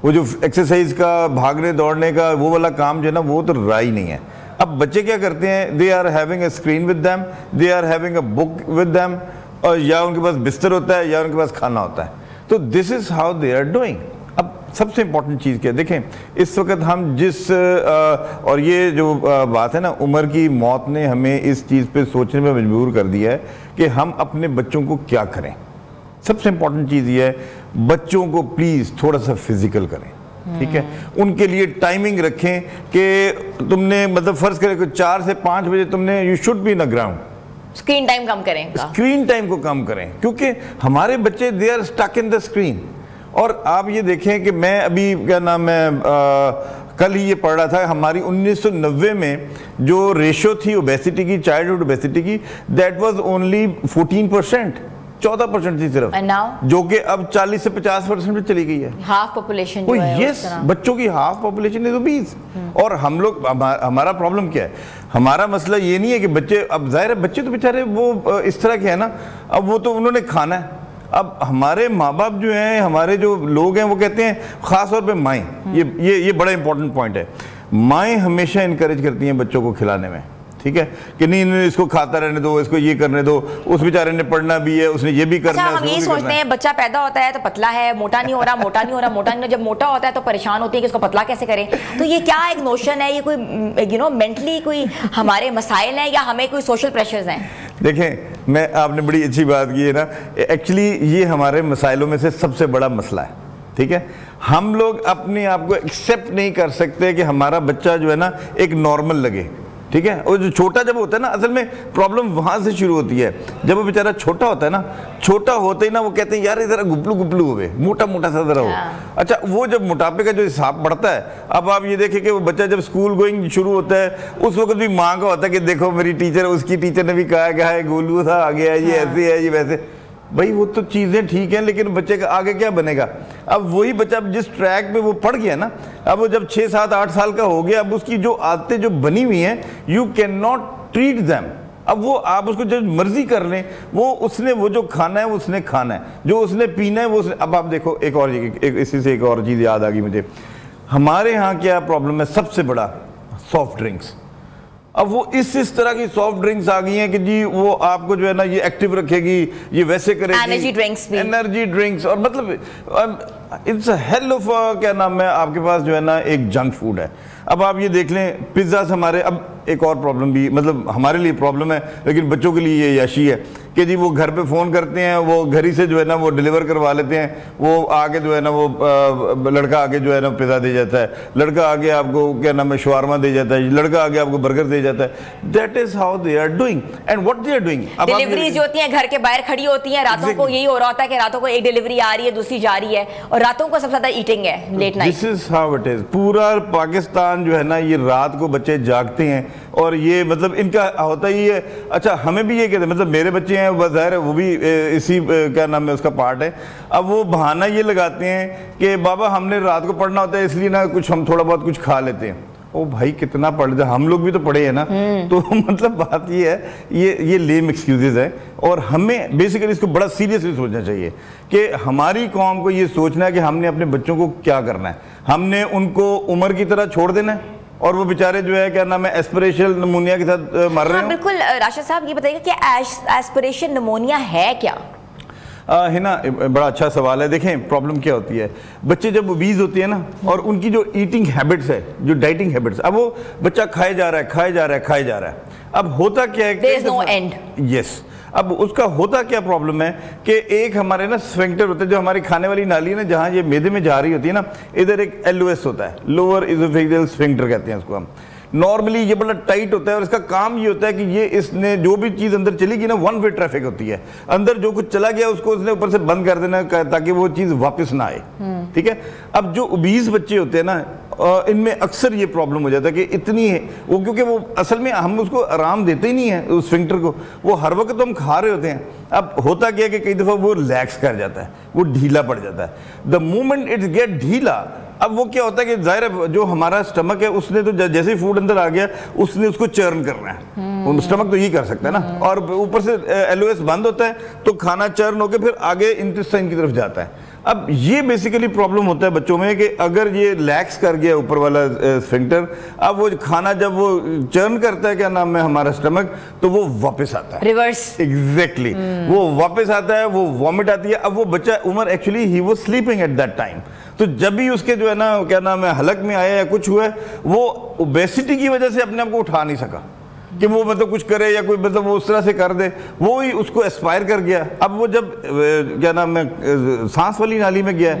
वो जो एक्सरसाइज का, भागने दौड़ने का वो वाला काम जो है ना, वो तो रहा ही नहीं है। अब बच्चे क्या करते हैं, they are having a screen with them, they are having a book with them, और या उनके पास बिस्तर होता है या उनके पास खाना होता है। तो this is how they are doing. अब सबसे इम्पोर्टेंट चीज़ क्या, देखें इस वक्त हम जिस और ये जो बात है ना, उमर की मौत ने हमें इस चीज़ पे सोचने में मजबूर कर दिया है कि हम अपने बच्चों को क्या करें। सबसे इम्पोर्टेंट चीज़ ये है, बच्चों को प्लीज़ थोड़ा सा फिजिकल करें, ठीक है। उनके लिए टाइमिंग रखें कि तुमने मतलब फ़र्ज़ करें कि 4 से 5 बजे तुमने you should be in the ground. Screen time कम करें, स्क्रीन टाइम को कम करें, क्योंकि हमारे बच्चे they are stuck in the screen. और आप ये देखें कि मैं अभी क्या नाम है, कल ही ये पढ़ रहा था, हमारी 1990 में जो रेशो थी ओबेसिटी की, चाइल्डहुड ओबेसिटी की, दैट वाज ओनली 14%। 14% थी सिर्फ, जो कि अब 40 से 50% में चली गई है। हाफ पॉपुलेशन जो है यस, बच्चों की हाफ पॉपुलेशन इज ओबीज। और हम लोग, हमारा प्रॉब्लम क्या है? हमारा मसला ये नहीं है कि बच्चे, अब जाहिर है बच्चे तो बेचारे वो इस तरह के हैं ना, अब वो तो उन्होंने खाना है। अब हमारे माँ बाप जो हैं, हमारे जो लोग हैं, वो कहते हैं, खास तौर पे माएँ, ये बड़ा इंपॉर्टेंट पॉइंट है, माएँ हमेशा इनकरेज करती हैं बच्चों को खिलाने में, ठीक है, कि नहीं इसको खाता रहने दो, इसको ये करने दो, उस बेचारे ने पढ़ना भी है, उसने ये भी करना है। हम ये सोचते हैं बच्चा पैदा होता है तो पतला है, मोटा नहीं हो रहा, मोटा नहीं हो रहा, मोटा नहीं, जब मोटा होता है तो परेशान होती है कि इसको पतला कैसे करें। तो ये क्या एक नोशन है, ये कोई मेंटली कोई हमारे मसाइल हैं या हमें कोई सोशल प्रेशर्स हैं? देखें, आपने बड़ी अच्छी बात की है ना, एक्चुअली ये हमारे मसाइलों में से सबसे बड़ा मसला है, ठीक है। हम लोग अपने आप को एक्सेप्ट नहीं कर सकते कि हमारा बच्चा जो है ना एक नॉर्मल लगे, ठीक है। और जो छोटा जब होता है ना, असल में प्रॉब्लम वहां से शुरू होती है, जब वो बेचारा छोटा होता है ना, छोटा होते ही ना वो कहते हैं यार इधर गुबलू गुबलू हो, मोटा मोटा सा जरा हो। अच्छा, वो जब मोटापे का जो हिसाब बढ़ता है, अब आप ये देखें कि वो बच्चा जब स्कूल गोइंग शुरू होता है, उस वक्त भी माँ का होता है कि देखो मेरी टीचर, उसकी टीचर ने भी कहा क्या है, गोलू था, आ गया, ये ऐसे है, ये वैसे। भाई वो तो चीज़ें ठीक हैं, लेकिन बच्चे का आगे क्या बनेगा? अब वही बच्चा जिस ट्रैक पे वो पड़ गया ना, अब वो जब 6, 7, 8 साल का हो गया, अब उसकी जो आदतें जो बनी हुई हैं, you can not treat them. अब वो आप उसको जब मर्जी कर लें, उसने वो जो खाना है उसने खाना है, जो उसने पीना है वो उसने। अब आप देखो एक और इसी से एक और चीज़ याद आ गई मुझे, हमारे यहाँ क्या प्रॉब्लम है सबसे बड़ा, सॉफ्ट ड्रिंक्स। अब वो इस तरह की सॉफ्ट ड्रिंक्स आ गई हैं कि जी वो आपको जो है ना ये एक्टिव रखेगी, ये वैसे करेगी, एनर्जी ड्रिंक्स भी, एनर्जी ड्रिंक्स, और मतलब इट्स अ हेल ऑफ क्या नाम है, आपके पास जो है ना एक जंक फूड है। अब आप ये देख लें, पिज्ज़ा हमारे, अब एक और प्रॉब्लम भी, मतलब हमारे लिए प्रॉब्लम है लेकिन बच्चों के लिए ये याशी है कि जी वो घर पे फ़ोन करते हैं, वो घर ही से जो है ना वो डिलीवर करवा लेते हैं, वो आगे जो है ना वो लड़का आगे जो है ना पिज़्ज़ा दे जाता है, लड़का आगे आपको क्या नाम है शवारमा दे जाता है, लड़का आगे आपको बर्गर दे जाता है। That is how they are doing and what they are doing. Deliveries जो होती हैं घर के बाहर खड़ी होती हैं, रातों को यही हो रहा होता है कि रातों को एक डिलीवरी आ रही है, दूसरी जा रही है, और रातों को सबसे ज़्यादा ईटिंग है, late night. This is how it is. पूरा पाकिस्तान जो है ना ये रात को बच्चे जागते हैं, और ये मतलब इनका होता ही है। अच्छा, हमें भी ये कहते हैं, मतलब मेरे बच्चे हैं ज़ाहिर है वो भी इसी क्या नाम है उसका पार्ट है। अब वो बहाना ये लगाते हैं कि बाबा हमने रात को पढ़ना होता है इसलिए ना कुछ हम थोड़ा बहुत कुछ खा लेते हैं। ओ भाई कितना पढ़ दे, हम लोग भी तो पढ़े हैं ना। तो मतलब बात ये है, ये लेम एक्सक्यूजेज है, और हमें बेसिकली इसको बड़ा सीरियसली सोचना चाहिए कि हमारी कौम को ये सोचना है कि हमने अपने बच्चों को क्या करना है। हमने उनको उम्र की तरह छोड़ देना है और वो बेचारे जो है क्या नाम है एस्पिरेशनल निमोनिया के साथ मर रहे हैं। बिल्कुल राशिद साहब, ये बताइएगा कि एस्पिरेशन निमोनिया है क्या? है ना, बड़ा अच्छा सवाल है। देखें प्रॉब्लम क्या होती है, बच्चे जब ओबीज होते हैं ना, और उनकी जो ईटिंग हैबिट्स है, जो डाइटिंग हैबिट्स, अब वो बच्चा खाए जा रहा है, खाए जा रहा है, खाए जा रहा है। अब होता क्या है, There is no end. Yes. अब उसका होता क्या प्रॉब्लम है कि एक हमारे ना स्फिंक्टर होता है, जो हमारी खाने वाली नाली है ना, जहाँ ये मैदे में जा रही होती है ना, इधर एक LOS होता है, लोअर इज़ोफेजियल स्फिंक्टर कहते हैं उसको हम। नॉर्मली ये बड़ा टाइट होता है, और इसका काम ये होता है कि ये इसने जो भी चीज़ अंदर चली गई ना, वन वे ट्रैफिक होती है, अंदर जो कुछ चला गया उसको उसने ऊपर से बंद कर देना ताकि वो चीज़ वापस ना आए। ठीक है। अब जो ओबीज बच्चे होते हैं ना, इनमें अक्सर ये प्रॉब्लम हो जाता है कि इतनी है वो, क्योंकि वो असल में हम उसको आराम देते ही नहीं है उस स्फिंक्टर को, वो हर वक्त तो हम खा रहे होते हैं। अब होता क्या है कि कई दफ़ा वो रिलैक्स कर जाता है, वो ढीला पड़ जाता है। द मोमेंट इट्स गेट ढीला, अब वो क्या होता है कि जाहिर है जो हमारा स्टमक है उसने तो जैसे ही फूड अंदर आ गया उसने उसको चर्न करना है। स्टमक तो ये कर सकता है ना, और ऊपर से LOS बंद होता है तो खाना चर्न होकर फिर आगे इंटेस्टाइन की तरफ जाता है। अब ये बेसिकली प्रॉब्लम होता है बच्चों में कि अगर ये लैक्स कर गया ऊपर वाला स्फिंक्टर, अब वो खाना जब वो चर्न करता है क्या नाम है हमारा स्टमक, तो वो वापस आता है रिवर्स। एग्जैक्टली वो वापस आता है, वो वॉमिट आती है। अब वो बच्चा उम्र actually he was sleeping at that time, तो जब भी उसके जो है ना क्या नाम है हलक में आया या कुछ हुआ, वो ओबेसिटी की वजह से अपने आप को उठा नहीं सका कि वो मतलब कुछ करे या कोई मतलब वो उस तरह से कर दे, वो ही उसको एस्पायर कर गया। अब वो जब क्या नाम है सांस वाली नाली में गया,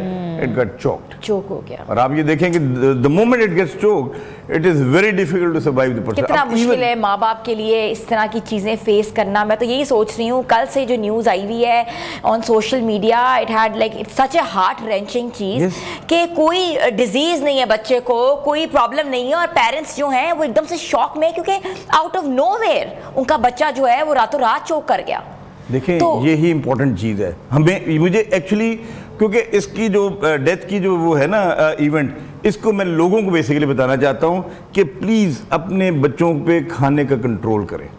इट गॉट चोक्ड, चोक हो गया। और आप ये देखें कि the moment it gets choked it is very difficult to survive the person. कितना मुश्किल है माँ बाप के लिए इस तरह की चीज़ें फेस करना। मैं तो यही सोच रही हूँ, कल से जो न्यूज़ आई हुई है on social media, it had like it's such a heart wrenching चीज़ कि कोई डिजीज़ नहीं है बच्चे को, कोई प्रॉब्लम नहीं है, और पेरेंट्स जो हैं वो एकदम से शॉक में, क्योंकि आउट ऑफ नोवेयर उनका बच्चा जो है वो रातों रात चोक कर गया। देखें यही इंपॉर्टेंट चीज़ है हमें, मुझे एक्चुअली, क्योंकि इसकी जो डेथ की जो वो है ना इवेंट, इसको मैं लोगों को बेसिकली बताना चाहता हूँ कि प्लीज़ अपने बच्चों पे खाने का कंट्रोल करें।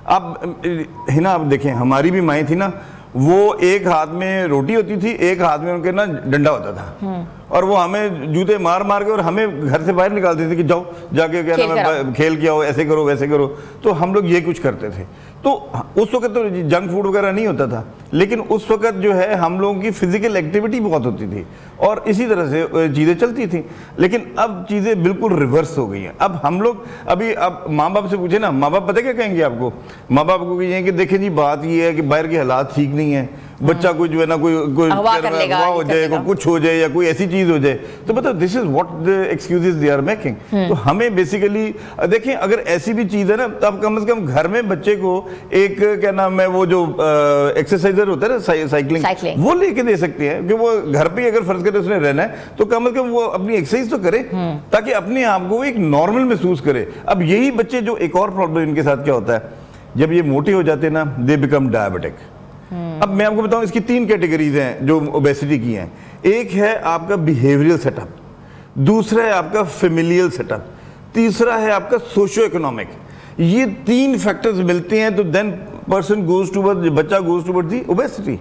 अब है ना, आप देखें हमारी भी माएँ थी ना, वो एक हाथ में रोटी होती थी, एक हाथ में उनके ना डंडा होता था, और वो हमें जूते मार मार के और हमें घर से बाहर निकालते थे कि जाओ जाके क्या नाम है खेल के आओ, ऐसे करो वैसे करो। तो हम लोग ये कुछ करते थे। तो उस वक्त तो जंक फूड वगैरह नहीं होता था, लेकिन उस वक्त जो है हम लोगों की फिजिकल एक्टिविटी बहुत होती थी और इसी तरह से चीज़ें चलती थी। लेकिन अब चीज़ें बिल्कुल रिवर्स हो गई हैं। अब हम लोग अभी, अब माँ बाप से पूछे ना, माँ बाप पता क्या कहेंगे आपको? माँ बाप को ये है कि देखें जी बात ये है कि बाहर के हालात ठीक नहीं है, बच्चा कोई जो है ना कोई अगवा हो जाए, कुछ हो जाए या कोई ऐसी चीज हो जाए, तो मतलब this is what the excuses they are making. तो हमें बेसिकली देखें, अगर ऐसी भी चीज है ना, तो आप कम से कम घर में बच्चे को एक क्या नाम है वो जो एक्सरसाइजर होता है ना, साइकिलिंग, वो लेके दे सकते हैं कि वो घर पे अगर फर्ज करे उसने रहना है तो कम से कम वो अपनी एक्सरसाइज तो करे ताकि अपने आप को एक नॉर्मल महसूस करे। अब यही बच्चे, जो एक और प्रॉब्लम इनके साथ क्या होता है, जब ये मोटे हो जाते हैं ना, दे बिकम डायबिटिक। अब मैं आपको बताऊं, इसकी 3 कैटेगरीज हैं जो ओबेसिटी की हैं। एक है आपका बिहेवियरल सेटअप, दूसरा है आपका फेमिलियल सेटअप, तीसरा है आपका सोशियो इकोनॉमिक। ये 3 फैक्टर्स मिलते हैं तो देन पर्सन गोज टुवर्ड, बच्चा गोज टुवर्ड दी ओबेसिटी।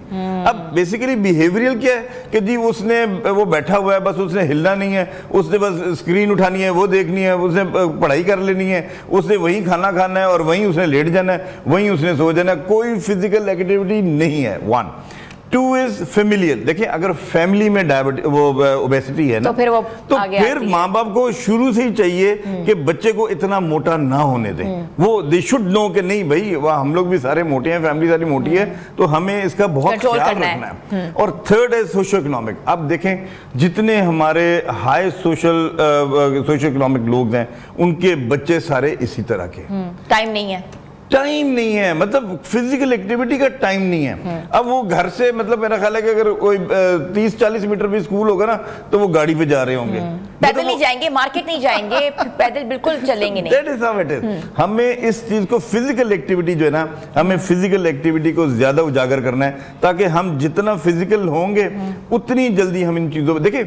अब बेसिकली बिहेवियरल क्या है कि जी उसने, वो बैठा हुआ है, बस उसने हिलना नहीं है, उसने बस स्क्रीन उठानी है, वो देखनी है, उसने पढ़ाई कर लेनी है, उसने वहीं खाना खाना है और वहीं उसने लेट जाना है, वहीं उसने सो जाना है, कोई फिजिकल एक्टिविटी नहीं है। 1 2 इज फेमिलियल। देखिए अगर फैमिली में डायबिटीज वो ओबेसिटी है ना, तो फिर माँ बाप को शुरू से ही चाहिए कि बच्चे को इतना मोटा ना होने दें। वो दे शुड नो कि नहीं भाई वह हम लोग भी सारे मोटे हैं, फैमिली सारी मोटी है, तो हमें इसका बहुत ख्याल रखना है। और 3rd है सोशियो इकोनॉमिक। अब देखें जितने हमारे हाई सोशियो इकोनॉमिक लोग हैं उनके बच्चे सारे इसी तरह के, टाइम नहीं है, मतलब फिजिकल एक्टिविटी का टाइम नहीं है। अब वो घर से, मतलब मेरा ख्याल है कि अगर कोई 30-40 मीटर भी स्कूल होगा ना तो वो गाड़ी पे जा रहे होंगे, पैदल नहीं जाएंगे, मार्केट नहीं जाएंगे, पैदल बिल्कुल चलेंगे नहीं। That is how it is। हमें इस चीज को, फिजिकल एक्टिविटी जो है ना, हमें फिजिकल एक्टिविटी को ज्यादा उजागर करना है ताकि हम जितना फिजिकल होंगे उतनी जल्दी हम इन चीजों में, देखिए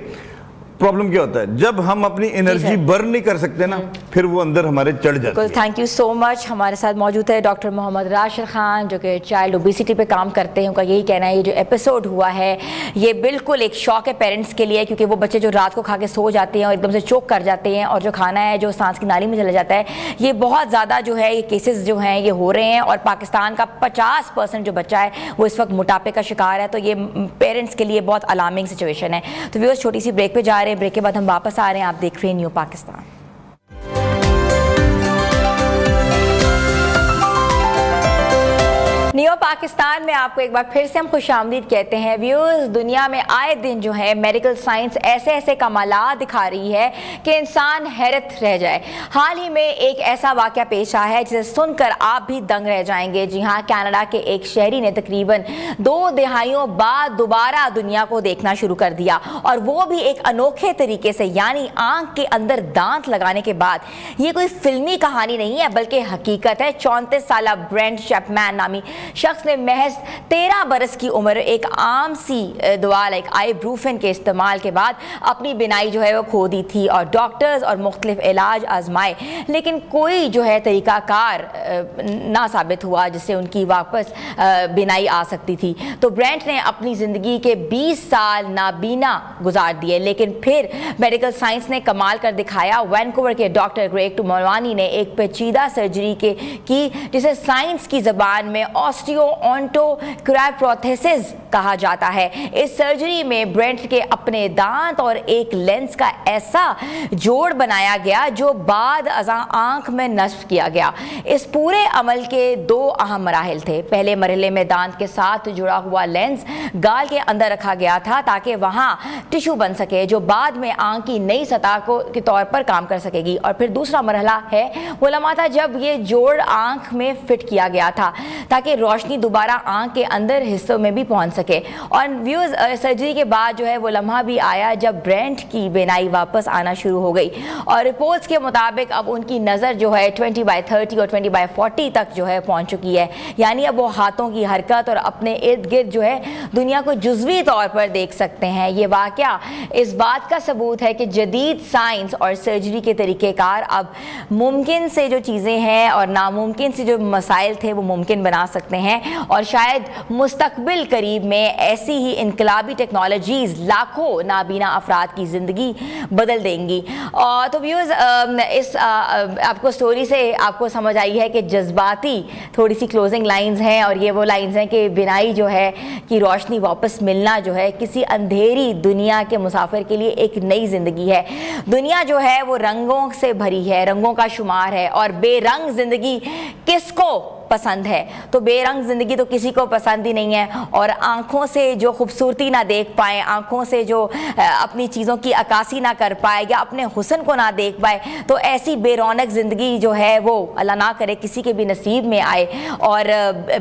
प्रॉब्लम क्या होता है जब हम अपनी एनर्जी बर्न नहीं कर सकते ना, फिर वो अंदर हमारे चढ़ जाती है। Thank you so much. हमारे साथ मौजूद है डॉक्टर मोहम्मद राशिद खान जो कि चाइल्ड ओबेसिटी पे काम करते हैं। उनका यही कहना है ये जो एपिसोड हुआ है ये बिल्कुल एक शॉक है पेरेंट्स के लिए, क्योंकि वो बच्चे जो रात को खा के सो जाते हैं और एकदम से चोक कर जाते हैं और जो खाना है जो सांस की नाली में चला जाता है, ये बहुत ज़्यादा जो है ये केसेस जो हैं ये हो रहे हैं। और पाकिस्तान का 50% जो बच्चा है वो इस वक्त मोटापे का शिकार है, तो ये पेरेंट्स के लिए बहुत अलार्मिंग सिचुएशन है। तो व्यूअर्स छोटी सी ब्रेक पे जा रहे हैं, ब्रेक के बाद हम वापस आ रहे हैं। आप देख रहे हैं न्यू पाकिस्तान। न्यू पाकिस्तान में आपको एक बार फिर से हम खुशामदीद कहते हैं। व्यूअर्स दुनिया में आए दिन जो है मेडिकल साइंस ऐसे ऐसे कमालात दिखा रही है कि इंसान हैरत रह जाए। हाल ही में एक ऐसा वाक़या पेश आया है जिसे सुनकर आप भी दंग रह जाएंगे। जी हाँ, कनाडा के एक शहरी ने तकरीबन 2 दहाइयों बाद दोबारा दुनिया को देखना शुरू कर दिया, और वो भी एक अनोखे तरीके से, यानी आंख के अंदर दांत लगाने के बाद। ये कोई फिल्मी कहानी नहीं है बल्कि हकीकत है। 34 साल ब्रेंट चैपमैन नामी शख्स ने महज 13 बरस की उम्र एक आम सी दवा लाइक आईब्रूफिन के इस्तेमाल के बाद अपनी बिनाई जो है वो खो दी थी, और डॉक्टर्स और मुख्तलिफ इलाज आजमाए लेकिन कोई जो है तरीकाकार ना साबित हुआ जिससे उनकी वापस बिनाई आ सकती थी। तो ब्रेंट ने अपनी ज़िंदगी के 20 साल नाबीना गुजार दिए, लेकिन फिर मेडिकल साइंस ने कमाल कर दिखाया। वैनकूवर के डॉक्टर ग्रेग टुमवानी ने एक पेचीदा सर्जरी की जिसे साइंस की ज़बान में ऑस्टियोऑन्टोक्रायोप्रोथेसिस कहा जाता है। इस सर्जरी में ब्रेंट के अपने दांत और एक लेंस का ऐसा जोड़ बनाया गया जो बाद अज़ा आंख में नस्ब किया गया। इस पूरे अमल के 2 अहम मराहिल थे। पहले मरहले में दांत के साथ जुड़ा हुआ लेंस गाल के अंदर रखा गया था ताकि वहां टिश्यू बन सके जो बाद में आंख की नई सतह के तौर पर काम कर सकेगी। और फिर दूसरा मरहला है वो लम्हा था जब ये जोड़ आंख में फिट किया गया था ताकि रोशनी दोबारा आंख के अंदर हिस्सों में भी पहुंच सके। सके। और व्यूज़ सर्जरी के बाद जो है वो लम्हा भी आया जब ब्रेंट की बीनाई वापस आना शुरू हो गई और रिपोर्ट्स के मुताबिक अब उनकी नज़र जो है 20/30 और 20/40 तक जो है पहुंच चुकी है, यानी अब वो हाथों की हरकत और अपने इर्द गिर्द जो है दुनिया को जुज़वी तौर पर देख सकते हैं। ये वाक़या इस बात का सबूत है कि जदीद साइंस और सर्जरी के तरीक़ेकार अब मुमकिन से जो चीज़ें हैं और नामुमकिन से जो मसाइल थे वो मुमकिन बना सकते हैं और शायद मुस्तकबिल करीब में ऐसी ही इनकलाबी टेक्नोलॉजीज़ लाखों नाबीना अफराद की ज़िंदगी बदल देंगी। और तो व्यूज़ इस आपको स्टोरी से आपको समझ आई है कि जज्बाती थोड़ी सी क्लोजिंग लाइंस हैं और ये वो लाइंस हैं कि बिनाई जो है कि रोशनी वापस मिलना जो है किसी अंधेरी दुनिया के मुसाफिर के लिए एक नई ज़िंदगी है। दुनिया जो है वो रंगों से भरी है, रंगों का शुमार है और बेरंग ज़िंदगी किसको पसंद है? तो बेरंग ज़िंदगी तो किसी को पसंद ही नहीं है। और आँखों से जो खूबसूरती ना देख पाए, आँखों से जो अपनी चीज़ों की अक्कासी ना कर पाए या अपने हुस्न को ना देख पाए, तो ऐसी बेरौनक ज़िंदगी जो है वो अल्लाह ना करे किसी के भी नसीब में आए। और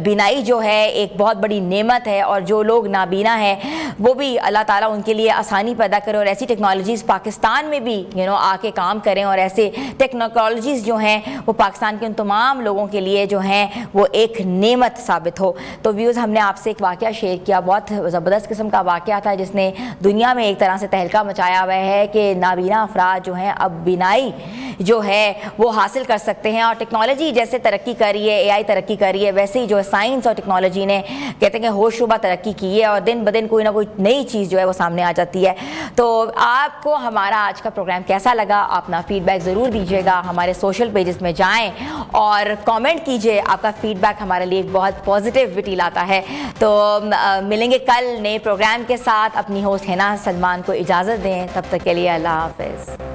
बिनाई जो है एक बहुत बड़ी नेमत है और जो लोग नाबीना हैं वो भी अल्लाह ताला उनके लिए आसानी पैदा करे और ऐसी टेक्नोलॉजीज़ पाकिस्तान में भी आके काम करें और ऐसे टेक्नोलॉजीज़ जो हैं वो पाकिस्तान के उन तमाम लोगों के लिए जो हैं वो एक नेमत साबित हो। तो व्यूज़ हमने आपसे एक वाक़या शेयर किया, बहुत ज़बरदस्त किस्म का वाक़या था जिसने दुनिया में एक तरह से तहलका मचाया हुआ है कि नाबीना अफराद जो हैं अब बिनाई जो है वो हासिल कर सकते हैं। और टेक्नोलॉजी जैसे तरक्की कर रही है, AI तरक्की कर रही है, वैसे ही जो है साइंस और टेक्नोलॉजी ने कहते हैं कि होशरुबा तरक्की की है और दिन ब दिन कोई ना कोई नई चीज़ जो है वो सामने आ जाती है। तो आपको हमारा आज का प्रोग्राम कैसा लगा? अपना फीडबैक ज़रूर दीजिएगा, हमारे सोशल पेजेस में जाएँ और कॉमेंट कीजिए। आपका फीडबैक हमारे लिए एक बहुत पॉजिटिविटी लाता है। तो मिलेंगे कल नए प्रोग्राम के साथ। अपनी होस्ट हिना सलमान को इजाज़त दें, तब तक के लिए अल्लाह हाफ़िज़।